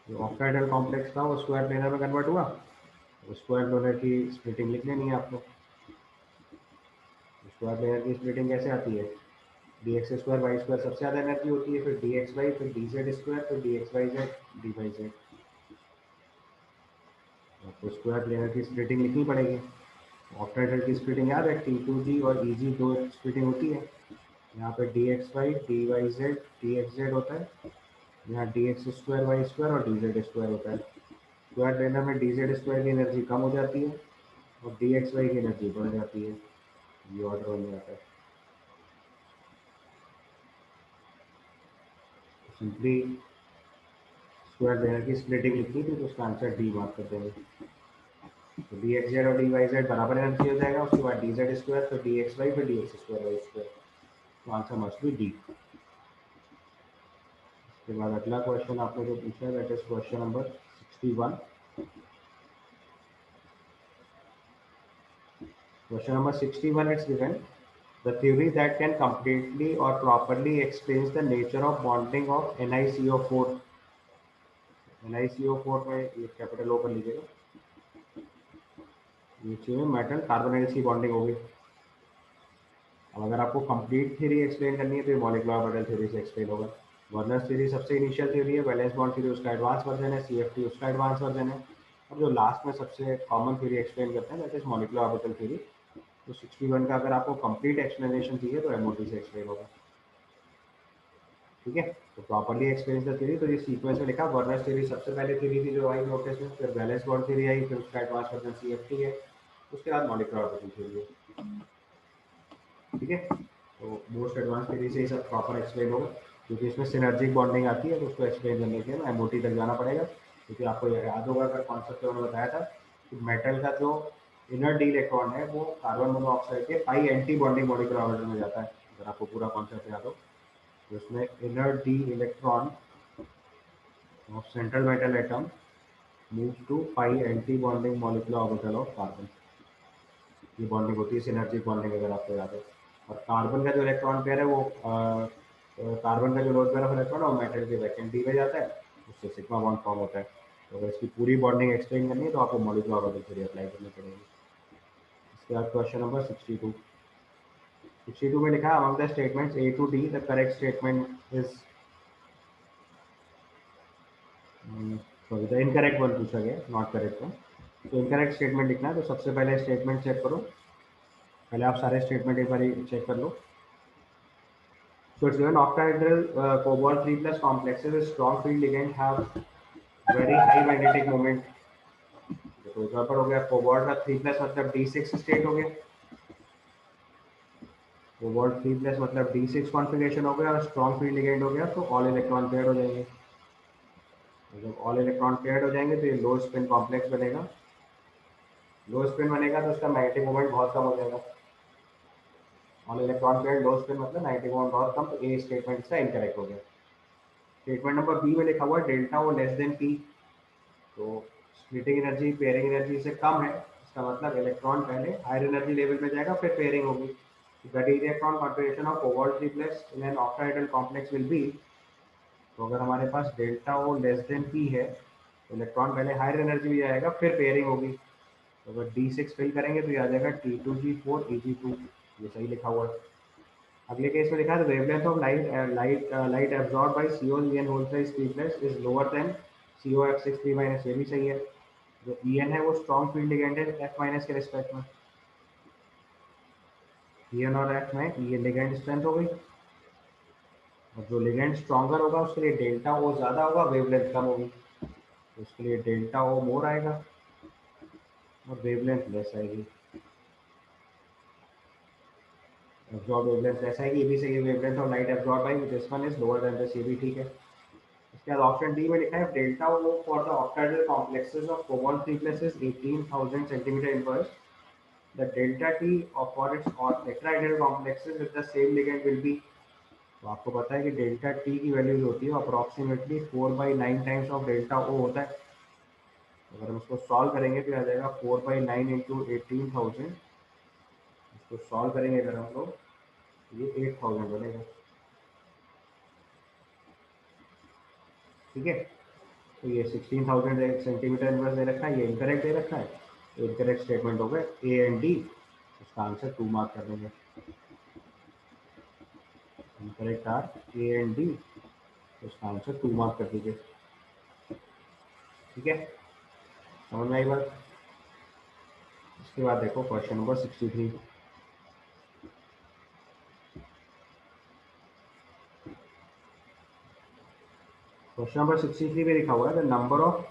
जो octahedral complex था वो स्क्वायर प्लेनर में कन्वर्ट हुआ। स्क्वायर प्लेनर की स्प्लिटिंग लिख लेनी है आपको। स्क्वायर प्लेनर की स्प्लिटिंग कैसे आती है? dx स्क्वायर वाई स्क्वायर सबसे ज़्यादा एनर्जी होती है, फिर dx वाई, फिर dz स्क्वायर, फिर dx Y Z, dy Z. आपको स्क्वायर प्लेनर की स्प्लिटिंग लिखनी पड़ेगी। ऑक्टाहेड्रल की स्प्लिटिंग याद है, T2G और EG दो स्प्लिटिंग होती है। यहाँ पे dxy, dyz, dxz होता है। यहाँ dx स्क्वायर वाई स्क्वायर और dz स्क्वायर होता है। स्क्वायर प्लेनर में dz स्क्वायर की एनर्जी कम हो जाती है और dxy की एनर्जी बढ़ जाती है। ये ऑर्डर बन जाता है। सिंपली स्क्वायर प्लेनर की स्प्लिटिंग लिखी थी तो उसका आंसर डी मार्क कर देंगे। तो dxz और dyz बराबर एनर्जी हो जाएगा। उसके बाद dz स्क्वायर, फिर dxy, फिर dx स्क्वायर वाई स्क्वायर। तो आंसर मस्ट बी डी। उसके बाद अगला क्वेश्चन आपने जो पूछा है that is question number 61। Question number 61 it's given, the theory that can completely or properly explains the nature of bonding of NiCO4। NiCO4 में ये कैपिटल O पर लीजिएगा, नीचे में मेटल कार्बोनाइल सी बॉन्डिंग होगी। अब अगर आपको कंप्लीट थ्योरी एक्सप्लेन करनी है तो ये मॉलिक्यूलर ऑर्बिटल थ्योरी से एक्सप्लेन होगा। वर्नर्स थ्योरी सबसे इनिशियल थ्योरी है, वैलेंस बॉन्ड थ्योरी उसका एडवांस वर्जन है, CFT उसका एडवांस वर्जन है, और जो लास्ट में सबसे कॉमन थ्योरी एक्सप्लेन करते हैं that is molecular orbital theory. तो 61 का अगर आपको कंप्लीट एक्सप्लेनेशन चाहिए तो MOT से एक्सप्लेन होगा। ठीक है, तो प्रॉपर्ली एक्सप्लेन द थ्योरी, तो ये सीक्वेंस में लिखा। वर्नर्स थ्योरी सबसे पहले थ्योरी थी जो आई नोटिस में, फिर वैलेंस बॉन्ड थ्योरी आई, फिर उसका एडवांस वर्जन CFT है, उसके बाद मॉलिक्यूलर ऑर्बिटल थ्योरी है। ठीक है, तो मोस्ट एडवांस थ्योरी से ये सब प्रॉपर एक्सप्लेन होगा, क्योंकि इसमें सिनर्जिक बॉन्डिंग आती है तो उसको एक्सप्लेन करने के लिए MOT तक जाना पड़ेगा। क्योंकि आपको याद होगा अगर कॉन्सेप्ट मैंने बताया था कि मेटल का जो इनर डी इलेक्ट्रॉन है वो कार्बन मोनोऑक्साइड के पाई एंटी बॉन्डिंग मॉलिक्यूलर ऑर्बिटल में जाता है। अगर आपको पूरा कॉन्सेप्ट याद हो तो उसमें inner D electron of central metal atom move to pi anti bonding molecular orbital of carbon. ये बॉन्डिंग होती है सिनर्जिक बॉन्डिंग, अगर आपको याद है। और कार्बन का जो इलेक्ट्रॉन पेयर है वो कार्बन का जो लोड पेयर ऑफ इलेक्ट्रॉन और मेटल के वैकेंट डी में जाता है, उससे सिग्मा बॉन्ड फॉर्म होता है। तो अगर इसकी पूरी बॉन्डिंग एक्सप्लेन करनी है तो आपको मॉलिक्यूलर ऑर्बिटल थ्योरी अप्लाई करनी पड़ेगी। इसके बाद क्वेश्चन नंबर 62। 62 में लिखा है among the statements A to D the correct statement is, sorry the incorrect one पूछा गया, नॉट करेक्ट वन। तो इनकरेक्ट स्टेटमेंट लिखना है, तो सबसे पहले स्टेटमेंट चेक करो। पहले आप सारे स्टेटमेंट एक बार चेक कर लो। So it's given octahedral cobalt 3 plus complexes with strong field ligand have very high magnetic moment। देखो इधर पर हो गया, कोबाल्ट का 3 प्लस मतलब D6 स्टेट हो गया। कोबाल्ट 3 प्लस मतलब D6 कॉन्फ़िगरेशन हो गया और स्ट्रॉन्ग फील्ड लिगेंड हो गया, तो ऑल इलेक्ट्रॉन पेयर्ड हो जाएंगे। तो जब ऑल इलेक्ट्रॉन पेयर्ड हो जाएंगे तो ये लो स्पिन कॉम्प्लेक्स बनेगा। लो स्पिन बनेगा तो उसका मैग्नेटिक मोमेंट बहुत कम हो जाएगा। ऑल इलेक्ट्रॉन पेयर्ड लो स्पिन मतलब मैग्नेटिक मोमेंट बहुत कम, तो ए स्टेटमेंट इसका इनकरेक्ट हो गया। स्टेटमेंट नंबर बी में लिखा हुआ है delta O less than P. तो स्प्लिटिंग एनर्जी पेयरिंग एनर्जी से कम है, इसका मतलब इलेक्ट्रॉन पहले हायर एनर्जी लेवल पे जाएगा फिर पेयरिंग होगी। The electron configuration of cobalt 3 plus in an octahedral complex will be. तो अगर हमारे पास delta O less than P है तो इलेक्ट्रॉन पहले हायर एनर्जी में जाएगा फिर पेयरिंग होगी। तो अगर D6 फिल करेंगे तो ये आ जाएगा T2G4 Eg2। ये सही लिखा हुआ है। अगले केस में लिखा है wavelength of light absorb by CO en whole size 3 plus is lower than COF6 3 minus, ये भी सही है। जो ई एन है वो स्ट्रॉन्ग फील्ड लिगेंड है एफ माइनस के रिस्पेक्ट में। ई एन और एफ में ये लिगेंड स्ट्रेंथ हो गई, और जो लिगेंड स्ट्रॉन्गर होगा उसके लिए डेल्टा ओ ज़्यादा होगा, वेवलेंथ कम होगी, तो उसके लिए डेल्टा ओ मोर आएगा और वेवलेंथ लेस आएगी। एब्जॉर्ब वेवलेंथ लेस आएगी, ये भी सही है, wavelength of light absorb by this one is lower then this, ये भी ठीक है। इसके बाद ऑप्शन डी में लिखा है delta O for the octahedral complexes of cobalt 3 plus 18,000 centimetre inverse, the delta T of for its tetrahedral complexes with the same ligand will be. तो आपको पता है कि डेल्टा टी की वैल्यू जो होती है अप्रॉक्सीमेटली 4/9 टाइम्स ऑफ डेल्टा ओ होता है। अगर हम उसको सॉल्व करेंगे तो आ जाएगा 4/9 इंटू 18,000, इसको सॉल्व करेंगे अगर हम लोग, ये 8,000 बनेगा। ठीक है, तो ये 16,000 सेंटीमीटर इनवर्स दे रखा है, ये इनकरेक्ट दे रखा है, तो इनकरेक्ट स्टेटमेंट हो गए ए एंड डी, उसका आंसर 2 मार्क कर देंगे। Incorrect are A and D, तो उसका आंसर 2 मार्क कर दीजिए। ठीक है, समझ में आई बात। इसके बाद देखो क्वेश्चन नंबर 63। क्वेश्चन नंबर 63 में लिखा हुआ है the number of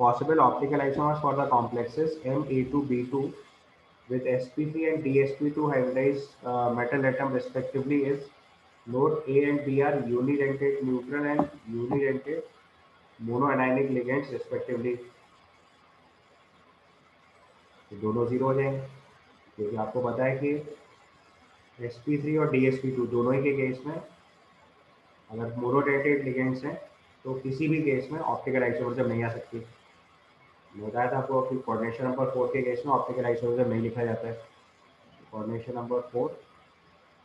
possible optical isomers for the complexes Ma2B2 with sp3 and dsp2 hybridized metal atom respectively is, note A and B are unidentate neutral and unidentate monoanionic ligands respectively। तो दोनों zero हो जाएंगे, क्योंकि आपको पता है कि sp3 और dsp2 दोनों ही के केस में अगर मोनोडेंटेट लिगेंड्स हैं तो किसी भी केस में ऑप्टिकल आइसोमरिज्म नहीं आ सकती। बताया था आपको कि कोऑर्डिनेशन नंबर 4 के केस में ऑप्टिकल आइसोमरिज्म नहीं लिखा जाता है। Coordination number 4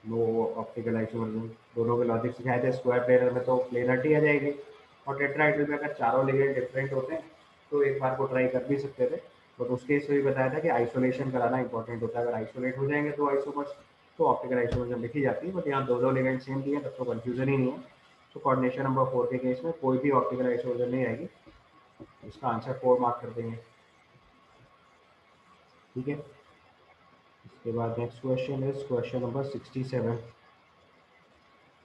no optical isomerism, दोनों के लॉजिक सिखाए थे। स्क्वायर प्लेनर में तो प्लेनरिटी आ जाएगी, और टेट्राहेड्रल में अगर चारों लिगेंड डिफरेंट होते हैं तो एक बार को ट्राई कर भी सकते थे, बट उस केस में भी बताया था कि आइसोलेशन कराना इंपॉर्टेंट होता है। अगर आइसोलेट हो जाएंगे तो आइसोमर्स तो ऑप्टिकल आइसोमरिज्म लिखी जाती है, बट यहाँ दो लिगेंड सेम दिए तब तो कन्फ्यूजन ही नहीं है। तो कोऑर्डिनेशन नंबर 4 के केस में कोई भी ऑप्टिकल आइसोमरिज्म नहीं आएगी, इसका आंसर 4 मार्क कर देंगे। ठीक है, इसके बाद next question is question number 67।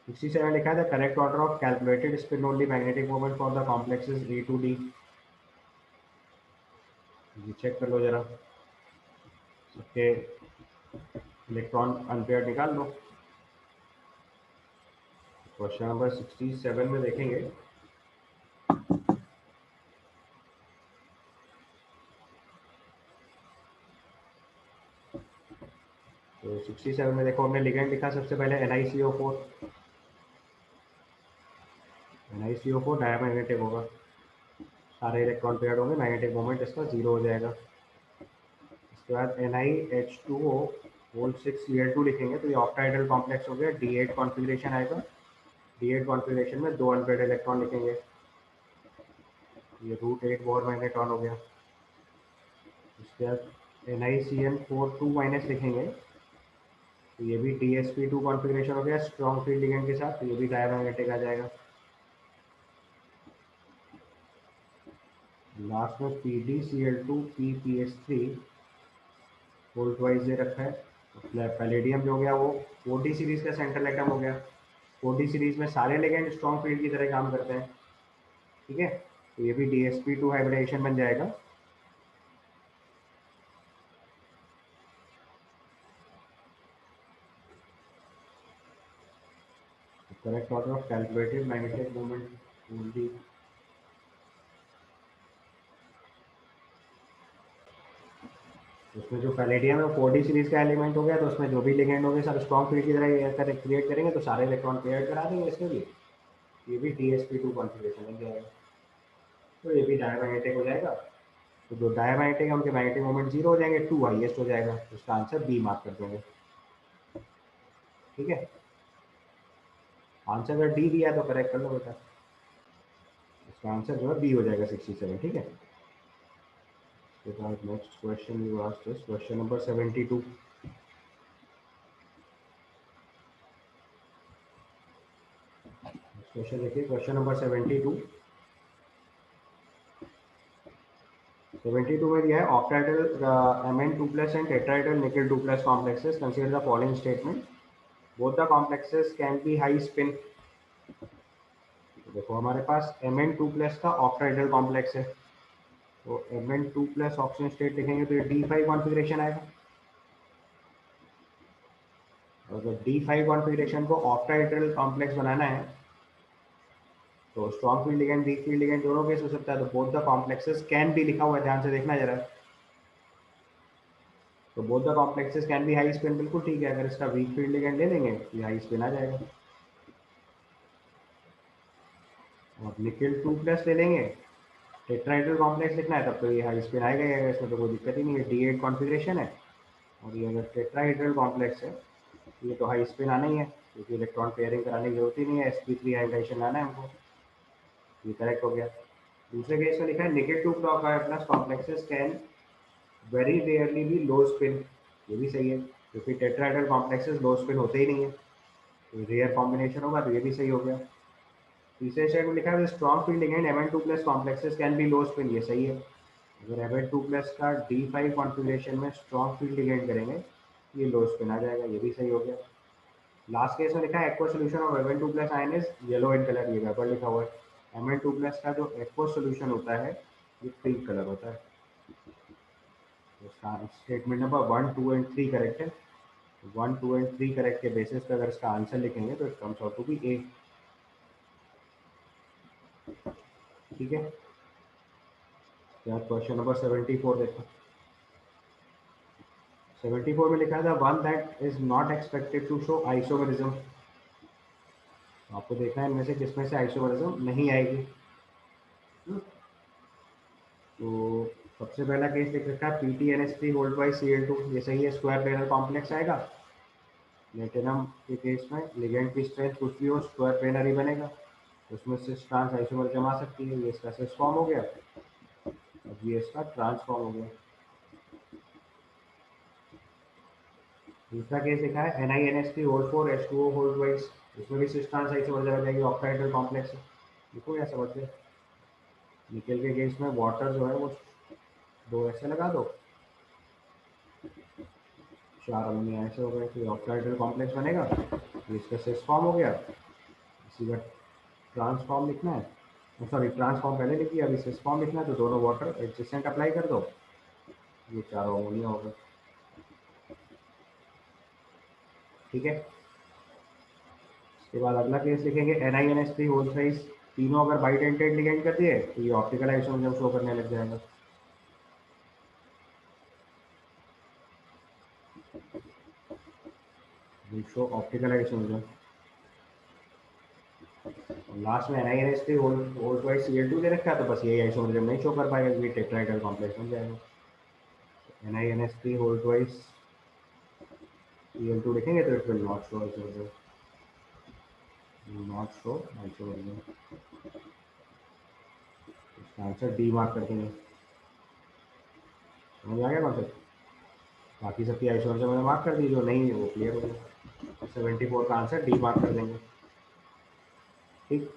67 लिखा है the correct order of calculated spin only magnetic moment for the complexes A to D. ये चेक कर लो जरा, सबके इलेक्ट्रॉन अनपेयर निकाल लो। क्वेश्चन नंबर 67 में देखेंगे तो 67 में देखो हमने लिगेंड लिखा सबसे पहले NiCO4। NiCO4 डायमैग्नेटिक होगा, सारे इलेक्ट्रॉन पेयर्ड होंगे, मैग्नेटिक मोमेंट इसका जीरो हो जाएगा। इसके बाद NiH2O होल 6Cl2 लिखेंगे तो ये ऑक्टाहेड्रल कॉम्प्लेक्स हो गया, D8 कॉन्फ़िगरेशन आएगा। D8 कॉन्फ़िगरेशन में 2 अनपेयर्ड इलेक्ट्रॉन लिखेंगे, ये √8 बोर मैग्नेट्रॉन हो गया। इसके बाद NiCN4 2 माइनस लिखेंगे तो ये भी DsP2 कॉन्फ़िगरेशन हो गया स्ट्रॉन्ग फील्ड लिगेंड के साथ, तो ये भी डायमैग्नेटिक आ जाएगा। लास्ट में PdCl2 PPS3 वोल्ट वाइज दे रखा है। पैलेडियम जो हो गया वो 4D सीरीज का सेंट्रल एटम हो गया। 4D सीरीज में सारे लिगेंड स्ट्रॉन्ग फील्ड की तरह काम करते हैं। ठीक है, तो ये भी DsP2 हाइब्रिडेशन बन जाएगा। Correct order of calculated magnetic moment only. उसमें जो पैलेडियम है वो 4D सीरीज का एलिमेंट हो गया, तो उसमें जो भी लिगेंड होंगे सब स्ट्रॉन्ग फील्ड की तरह क्रिएट करेंगे, तो सारे इलेक्ट्रॉन पेयर करा देंगे इसमें भी। ये भी DsP2 कॉन्फ़िगरेशन बन जाएगा, तो ये भी डायमैग्नेटिक हो जाएगा। तो जो डायमैग्नेटिक है उनके मैग्नेटिक मोमेंट जीरो हो जाएंगे, 2 हाईएस्ट हो जाएगा, तो इसका आंसर बी मार्क कर देंगे। ठीक है, आंसर अगर डी दिया है तो करेक्ट कर लो बेटा, इसका आंसर जो है बी हो जाएगा 67। ठीक है, उसके बाद next question you asked is question number 72। Question देखिए, क्वेश्चन नंबर 72। 72 में दिया है ऑक्टाइडल Mn2+ and टेट्राइडल nickel 2+ complexes consider the following statement both the complexes can be high spin। देखो हमारे पास Mn2+ का ऑक्टाइडल कॉम्प्लेक्स है, तो Mn2+ ऑक्सीजन स्टेट लिखेंगे तो ये D5 कॉन्फ़िगरेशन आएगा। अगर D5 कॉन्फ़िगरेशन को ऑक्टाइडल कॉम्प्लेक्स बनाना है तो strong field ligand weak field ligand दोनों केस हो सकता है, तो both the complexes can be लिखा हुआ है, ध्यान से देखना जरा। तो both the complexes can be high spin, बिल्कुल ठीक है। अगर इसका वीक फील्ड लिगेंड ले लेंगे तो ये हाई स्पिन आ जाएगा। और निकेल 2+ ले लेंगे, टेट्राइडल कॉम्प्लेक्स लिखना है तब तो ये हाई स्पिन आएगा ही आएगा, इसमें तो कोई दिक्कत ही नहीं है। D8 कॉन्फ़िगरेशन है और ये अगर टेट्राइडल कॉम्प्लेक्स है तो ये तो हाई स्पिन आना ही है, क्योंकि इलेक्ट्रॉन पेयरिंग कराने की जरूरत ही नहीं है, sp3 हाइब्रिडेशन लाना है हमको। ये करेक्ट हो गया। दूसरे केस में लिखा है nickel 2+ complexes can very rarely भी लो स्पिन, ये भी सही है, क्योंकि टेट्राहेड्रल कॉम्प्लेक्सेस लो स्पिन होते ही नहीं है, तो रेयर कॉम्बिनेशन होगा, तो ये भी सही हो गया। तीसरे स्टेट में लिखा है strong field ligand Mn2+ complexes can be low spin, ये सही है। अगर Mn2+ का D5 कॉन्फ़िगरेशन में स्ट्रॉन्ग फील्ड लिगेंड करेंगे ये लो स्पिन आ जाएगा, ये भी सही हो गया। लास्ट केस में लिखा है aqua solution of Mn2+ ion is yellow in colour, ये गड़बड़ लिखा हुआ है। Mn2+ का जो एक्वा सोल्यूशन होता है ये पिंक कलर होता है। तो स्टेटमेंट नंबर 1, 2 एंड 3 करेक्ट है। 1, 2 एंड 3 करेक्ट के बेसिस पे अगर इसका आंसर लिखेंगे तो it comes out to be A. ठीक है, यार क्वेश्चन नंबर 74 देखो। 74 में लिखा था one that is not expected to show isomerism. आपको देखना है इनमें से किसमें से आइसोमेरिज्म नहीं आएगी। तो सबसे पहला केस लिख रखा है PtNH3 होल्ड बाई Cl2, ये सही है, स्क्वायर प्लेनर कॉम्प्लेक्स आएगा। प्लेटिनम के केस में लिगेंड की स्ट्रेंथ कुछ भी हो स्क्वायर प्लेनर ही बनेगा, उसमें सिस ट्रांस आइसोमर जमा सकती है, ये इसका सिस फॉर्म हो गया, अब ये इसका ट्रांसफॉर्म हो गया। दूसरा केस लिखा है NiNH3 hold 4 H2O hold wise, इसमें भी सिस ट्रांस आइसोमर जमा जाएगी, ऑक्टाइडल कॉम्प्लेक्स है, देखो या समझ गए। निकल के केस में वाटर जो है वो दो ऐसे लगा दो, 4 अमोनिया ऐसे हो गए, तो ऑक्टाइडल कॉम्प्लेक्स बनेगा, ये इसका सिस फॉर्म हो गया। इसी का ट्रांसफॉर्म लिखना है, सॉरी ट्रांसफॉर्म पहले लिखिए, अभी सिस फॉर्म लिखना है, तो दोनों वाटर एडजेसेंट अप्लाई कर दो, ये 4 अमोनिया हो गए। ठीक है, इसके बाद अगला केस लिखेंगे NiNH3 होल साइज, तीनों अगर बाइडेंटेड लिगेंड कर दिए तो ये ऑप्टिकल आइसोमर शो करने लग जाएगा। शो ऑप्टिकल आइसोमर, लास्ट में NiNH3 होल ट्वाइस Cl2 दे रखा है, तो बस यही आइसोमर नहीं शो कर पाएगा, ये टेट्राहेड्रल कॉम्प्लेक्स बन जाएगा। NiNH3 होल ट्वाइस Cl2 लिखेंगे तो it will not show isomer, not show isomer, इसका आंसर डी मार्क कर देंगे। समझ आ गया कॉन्सेप्ट, बाकी सबकी आइसोमर से मैंने मार्क कर दी, जो नहीं है वो क्लियर हो गया। 74 का आंसर डी मार्क कर देंगे। ठीक,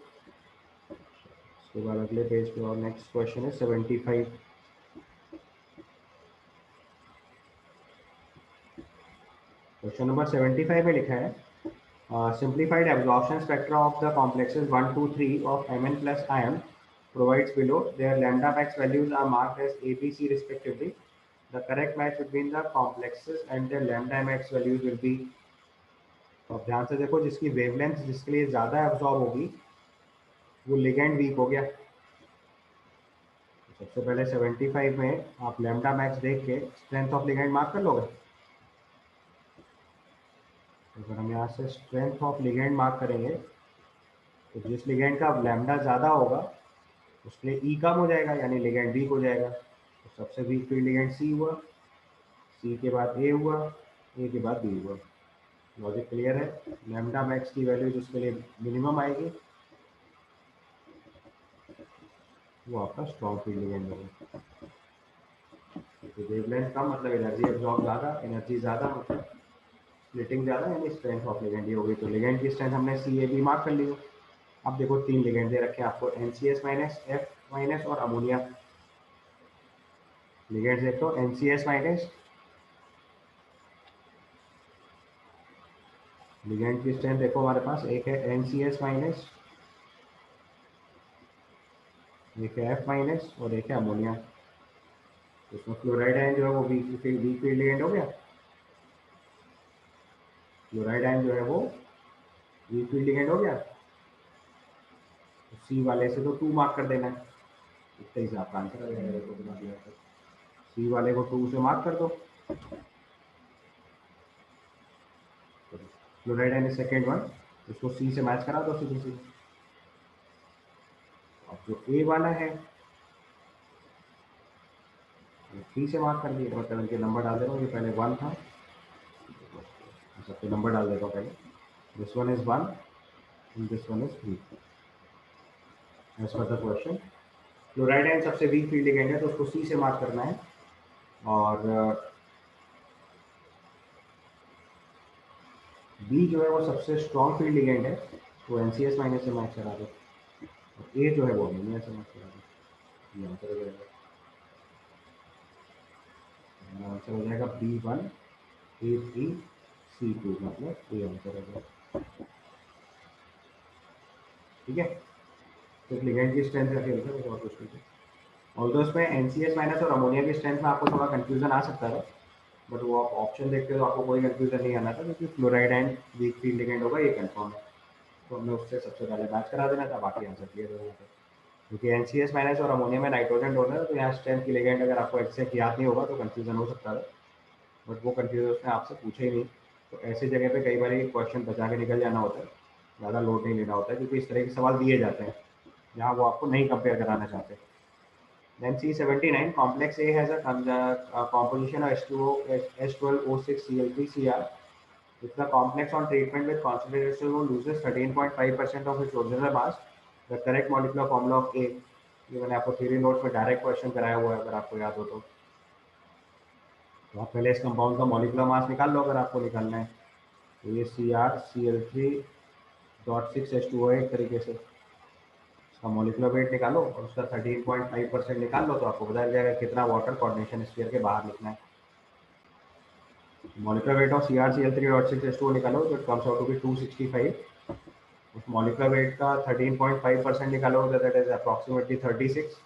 उसके बाद अगले पेज पे और नेक्स्ट क्वेश्चन है 75। क्वेश्चन नंबर 75 में लिखा है simplified absorption spectra of the complexes 1, 2, 3 of Mn+ ion provides below. Their lambda max values are marked as A, B, C respectively. The correct match between the complexes and their lambda max values will be। अब ध्यान से देखो, जिसकी wavelength जिसके लिए ज़्यादा absorb होगी वो लिगेंड वीक हो गया। तो सबसे पहले 75 में आप लैम्डा मैक्स देख के स्ट्रेंथ ऑफ लिगेंड मार्क कर लोगे। तो अगर हम यहाँ से स्ट्रेंथ ऑफ लिगेंड मार्क करेंगे तो जिस लिगेंड का लैम्डा ज़्यादा होगा उसके लिए ई कम हो जाएगा, यानी लिगेंड वीक हो जाएगा। तो सबसे वीक फील्ड लिगेंड सी हुआ, सी के बाद ए हुआ, ए के बाद बी हुआ। लॉजिक क्लियर है। लैम्डा मैक्स की वैल्यू जिसके लिए मिनिमम आएगी वो आपका स्ट्रॉन्ग फील्ड लिगेंड होगा। तो वेवलेंथ कम मतलब एनर्जी एब्जॉर्ब ज़्यादा, एनर्जी ज़्यादा मतलब स्प्लिटिंग ज़्यादा, यानी स्ट्रेंथ ऑफ लिगेंड ये होगी। तो लिगेंड की स्ट्रेंथ हमने सी ए बी मार्क कर ली। अब देखो 3 लिगेंड दे रखे हैं आपको, NCS- F- और अमोनिया। लिगेंड्स देख लो, NCS माइनस, लिगेंड की स्ट्रेंथ देखो हमारे पास एक है NCS माइनस, एक है F माइनस और एक है अमोनिया। इसमें फ्लोराइड आयन जो है वो वीक फील्ड लिगेंड हो गया, फ्लोराइड आयन जो है वो वीक फील्ड लिगेंड हो गया। तो सी वाले से तो 2 मार्क कर देना है, इतना ही आपका आंसर आ जाएगा। देखो बना दिया तो सी वाले को 2 से मार्क कर दो। फ्लोराइड आयन सेकेंड वन, इसको सी से मैच करा दो सीधी सी। अब जो ए वाला है 3 से मार्क कर दिया, मतलब इनके नंबर डाल दे रहा हूँ। ये पहले 1 था, सबके नंबर डाल देता हूँ पहले। This one is 1 and this one is 3 as per the question. Chloride ion सबसे वीक फील्ड लिगेंड है तो उसको सी से मार्क करना है। और बी जो है वो सबसे स्ट्रॉन्ग फील्ड लिगेंड है, तो NCS माइनस से मैच करा दो। ए जो है वो अमोनिया से मैच करा दो। ये आंसर हो जाएगा, आंसर हो जाएगा B1 A3 C2, मतलब ये आंसर हो जाएगा। ठीक है, तो लिगेंड की स्ट्रेंथ का खेल है, और कुछ नहीं। और दोस्तों NCS माइनस और अमोनिया की स्ट्रेंथ में आपको थोड़ा कंफ्यूजन आ सकता है, बट वो आप ऑप्शन देखते हो तो आपको कोई कंफ्यूजन नहीं आना था, क्योंकि fluoride and weak field ligand होगा, ये कंफर्म है। तो हमने उससे सबसे पहले मैच करा देना था, बाकी आंसर क्लियर हो जाता है। क्योंकि NCS माइनस और अमोनिया में नाइट्रोजन डोनर है, तो यहाँ स्ट्रेंथ की लिगेंड अगर आपको एग्जैक्ट याद नहीं होगा तो कंफ्यूजन हो सकता है, बट वो कंफ्यूजन उसने आपसे पूछे ही नहीं। तो ऐसी जगह पे कई बार क्वेश्चन बचा के निकल जाना होता है, ज़्यादा लोड नहीं लेना होता है, क्योंकि इस तरह के सवाल दिए जाते हैं जहाँ वो आपको नहीं कंपेयर कराना चाहते। Then C79 complex A has a composition of H2O H12O6Cl3Cr. If the complex on treatment with concentration loses 13.5% of its original mass, the correct molecular formula of A, ये मैंने आपको थ्योरी नोट में direct question कराया हुआ है, अगर आपको याद हो तो आप पहले इस कंपाउंड का मॉलिकुलर मास निकाल लो अगर आपको निकालना है। तो ये Cr Cl3.6H2O है एक तरीके से, इसका मॉलिकुलर वेट निकालो और उसका 13.5% निकाल लो, तो आपको पता चल जाएगा कितना वाटर कोऑर्डिनेशन स्फीयर के बाहर निकलना है। Molecular weight of Cr Cl3.6H2O निकालो, तो it comes out to be 265। उस मॉलिकुलर वेट का 13.5% निकालो, दैट इज अप्रॉक्सीमेटली 36।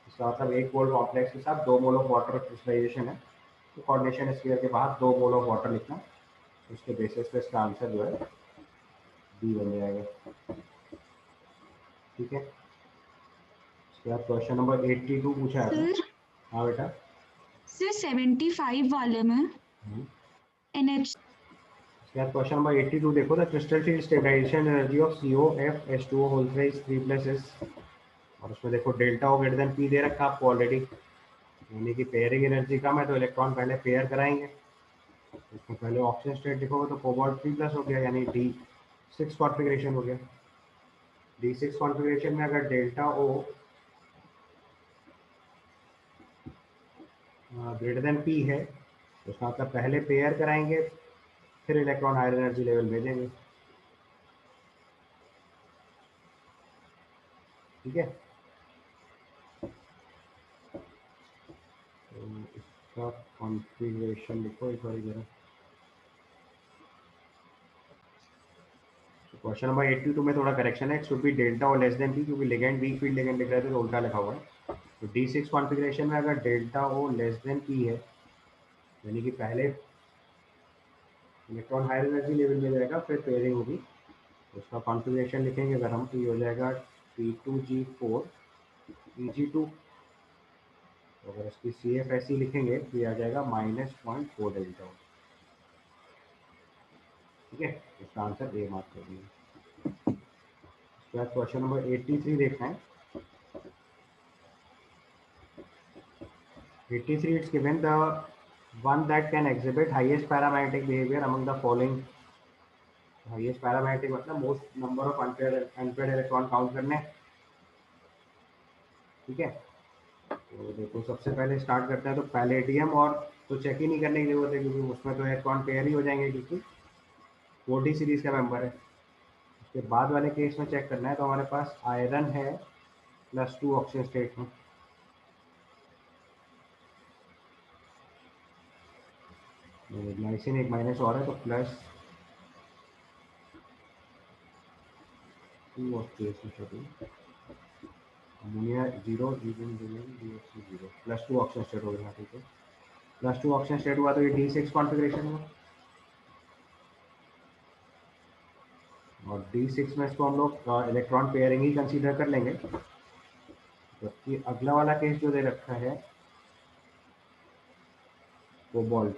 इसका मतलब एक मोल कॉम्प्लेक्स के साथ 2 मोल ऑफ वाटर क्रिस्टलाइजेशन है, तो कोऑर्डिनेशन स्फीयर के बाहर 2 मोल ऑफ वाटर लिखना, उसके बेसिस पे इसका आंसर जो है बी बन जाएगा। ठीक है, उसके बाद क्वेश्चन नंबर 82 पूछा है आपने। सर हाँ बेटा। सर 75 वाले में NH उसके बाद क्वेश्चन नंबर 82 देखो, the crystal field stabilization energy of COFH2O whole thrice 3+S, और उसमें देखो delta O greater than P दे रखा आपको ऑलरेडी, यानी कि पेयरिंग एनर्जी कम है तो इलेक्ट्रॉन पहले पेयर कराएंगे। इसमें पहले ऑक्सीजन स्टेट लिखोगे तो कोबाल्ट 3+ हो गया, यानी D6 कॉन्फ़िगरेशन हो गया। D6 कॉन्फ़िगरेशन में अगर delta O greater than P है तो उसका मतलब पहले पेयर कराएंगे, फिर इलेक्ट्रॉन हायर एनर्जी लेवल भेजेंगे। ठीक है, तो इसका कॉन्फ़िगरेशन लिखो एक बार जरा। क्वेश्चन नंबर 82 में थोड़ा करेक्शन है, इट शुड बी डेल्टा और लेस देन P, क्योंकि लिगेंड वीक फील्ड लिगेंड लिख रहे थे तो उल्टा लिखा हुआ है। तो D6 कॉन्फ़िगरेशन में अगर delta O less then P है, यानी कि पहले इलेक्ट्रॉन हायर एनर्जी लेवल में जाएगा फिर पेयरिंग होगी, तो उसका कॉन्फ़िगरेशन लिखेंगे अगर हम, तो ये हो जाएगा P2G4 Eg2। तो अगर इसकी CF ऐसी लिखेंगे तो ये आ जाएगा -0.4 डेल्टा। ठीक है, इसका आंसर ए मार्क कर दिया। उसके बाद क्वेश्चन नंबर 83 देखना है। 83 it's given the one that can exhibit highest paramagnetic behavior among the following। Highest paramagnetic मतलब most number of unpaired electron count करने। ठीक है, तो देखो सबसे पहले स्टार्ट करते हैं तो पैलेडियम, और तो चेक ही नहीं करने की जरूरत है क्योंकि उसमें तो इलेक्ट्रॉन पेयर ही हो जाएंगे, क्योंकि 40 सीरीज का मेंबर है। उसके बाद वाले केस में चेक करना है तो हमारे पास आयरन है +2 ऑक्सीजन स्टेट में। ग्लाइसिन एक माइनस और है तो plus 2 of KC13 ammonia 0 0 plus 2 oxygen state हो गया। ठीक है, प्लस 2 ऑक्सीजन स्टेट हुआ तो ये D6 कॉन्फ़िगरेशन हुआ और D6 में इसको हम लोग इलेक्ट्रॉन पेयरिंग ही कंसीडर कर लेंगे। जबकि अगला वाला केस जो दे रखा है कोबाल्ट,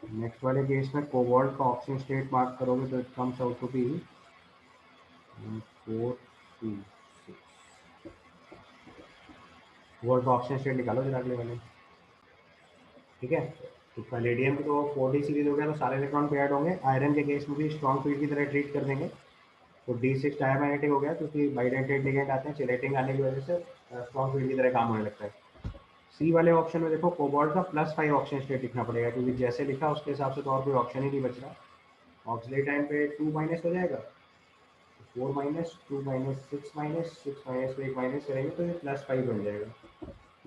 नेक्स्ट वाले केस में कोबाल्ट का ऑक्सीजन स्टेट मार्क करोगे तो it comes out to be 4 2 6। Cobalt का ऑक्सीजन स्टेट निकालो जरा अगले वाले। ठीक है, तो पैलेडियम की तो 4D सीरीज हो गया तो सारे इलेक्ट्रॉन पेयर्ड होंगे। आयरन के केस में भी स्ट्रॉन्ग फील्ड की तरह ट्रीट कर देंगे तो D6 डायमैग्नेटिक हो गया क्योंकि बाइडेंटेड लिगेंड आते हैं, चिलेटिंग आने की वजह से स्ट्रॉन्ग फील्ड की तरह काम होने लगता है। सी वाले ऑप्शन में देखो कोबाल्ट का +5 ऑक्सीजन स्टेट लिखना पड़ेगा क्योंकि जैसे लिखा उसके हिसाब से तो और कोई ऑप्शन ही नहीं बच रहा। ऑक्सीडेट टाइम पे 2 माइनस हो जाएगा, 4 माइनस 2 माइनस 6 माइनस 6 माइनस को 1 माइनस करेंगे तो ये +5 बन जाएगा।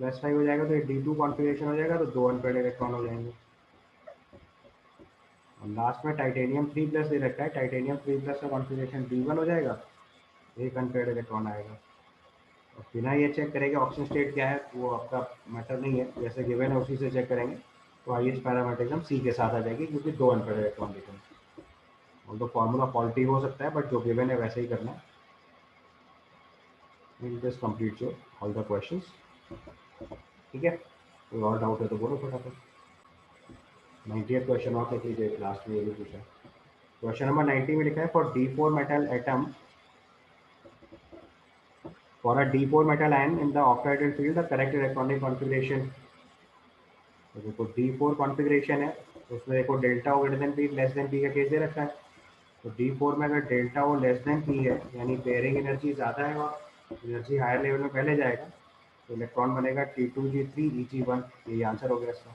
+5 हो जाएगा तो ये D2 कॉन्फ़िगरेशन हो जाएगा तो 2 अनपेयर्ड इलेक्ट्रॉन हो जाएंगे। और लास्ट में टाइटेनियम 3+ दे रखा है, टाइटेनियम 3+ का कॉन्फ़िगरेशन D1 हो जाएगा, एक अनपेयर्ड इलेक्ट्रॉन आएगा। और बिना ये चेक करेंगे ऑक्सीजन स्टेट क्या है वो आपका मैटर नहीं है, जैसे गिवन है उसी से चेक करेंगे तो हाईएस्ट पैरामीटरिज्म सी के साथ आ जाएगी क्योंकि 2 अनपेयर्ड इलेक्ट्रॉन दिखेंगे। और तो फॉर्मूला फॉल्टी हो सकता है बट जो गिवन है वैसे ही करना है। Will this complete your all the questions. ठीक है, कोई और डाउट है तो बोलो फटाफट। 90th क्वेश्चन और देख लीजिए, लास्ट में ये भी पूछा है। क्वेश्चन नंबर 90 में लिखा है for D4 metal atom, for a D4 metal ion in the octahedral field the correct electronic configuration. तो देखो D4 कॉन्फ़िगरेशन है तो उसमें देखो delta O greater than P less than P का केस दे रखा है। तो D4 में अगर delta O less than P है यानी पेयरिंग एनर्जी ज़्यादा है और एनर्जी हायर लेवल में पहले जाएगा तो इलेक्ट्रॉन बनेगा T2G3 Eg1। यही आंसर हो गया इसका।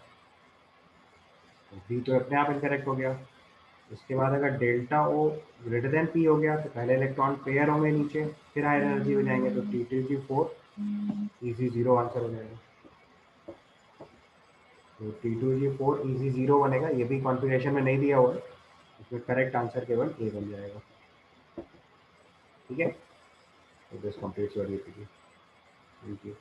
तो बी तो अपने आप इनकरेक्ट हो गया। इसके बाद अगर delta O greater than P हो गया तो पहले इलेक्ट्रॉन पेयर होंगे नीचे, फिर हायर एनर्जी हो जाएंगे तो T2G4 Eg0 आंसर हो जाएगा। तो T2G4 Eg0 बनेगा, ये भी कॉन्फ़िगरेशन में नहीं दिया हुआ है, इसमें करेक्ट आंसर केवल ए बन जाएगा। ठीक है, तो this completes your APT. Thank you.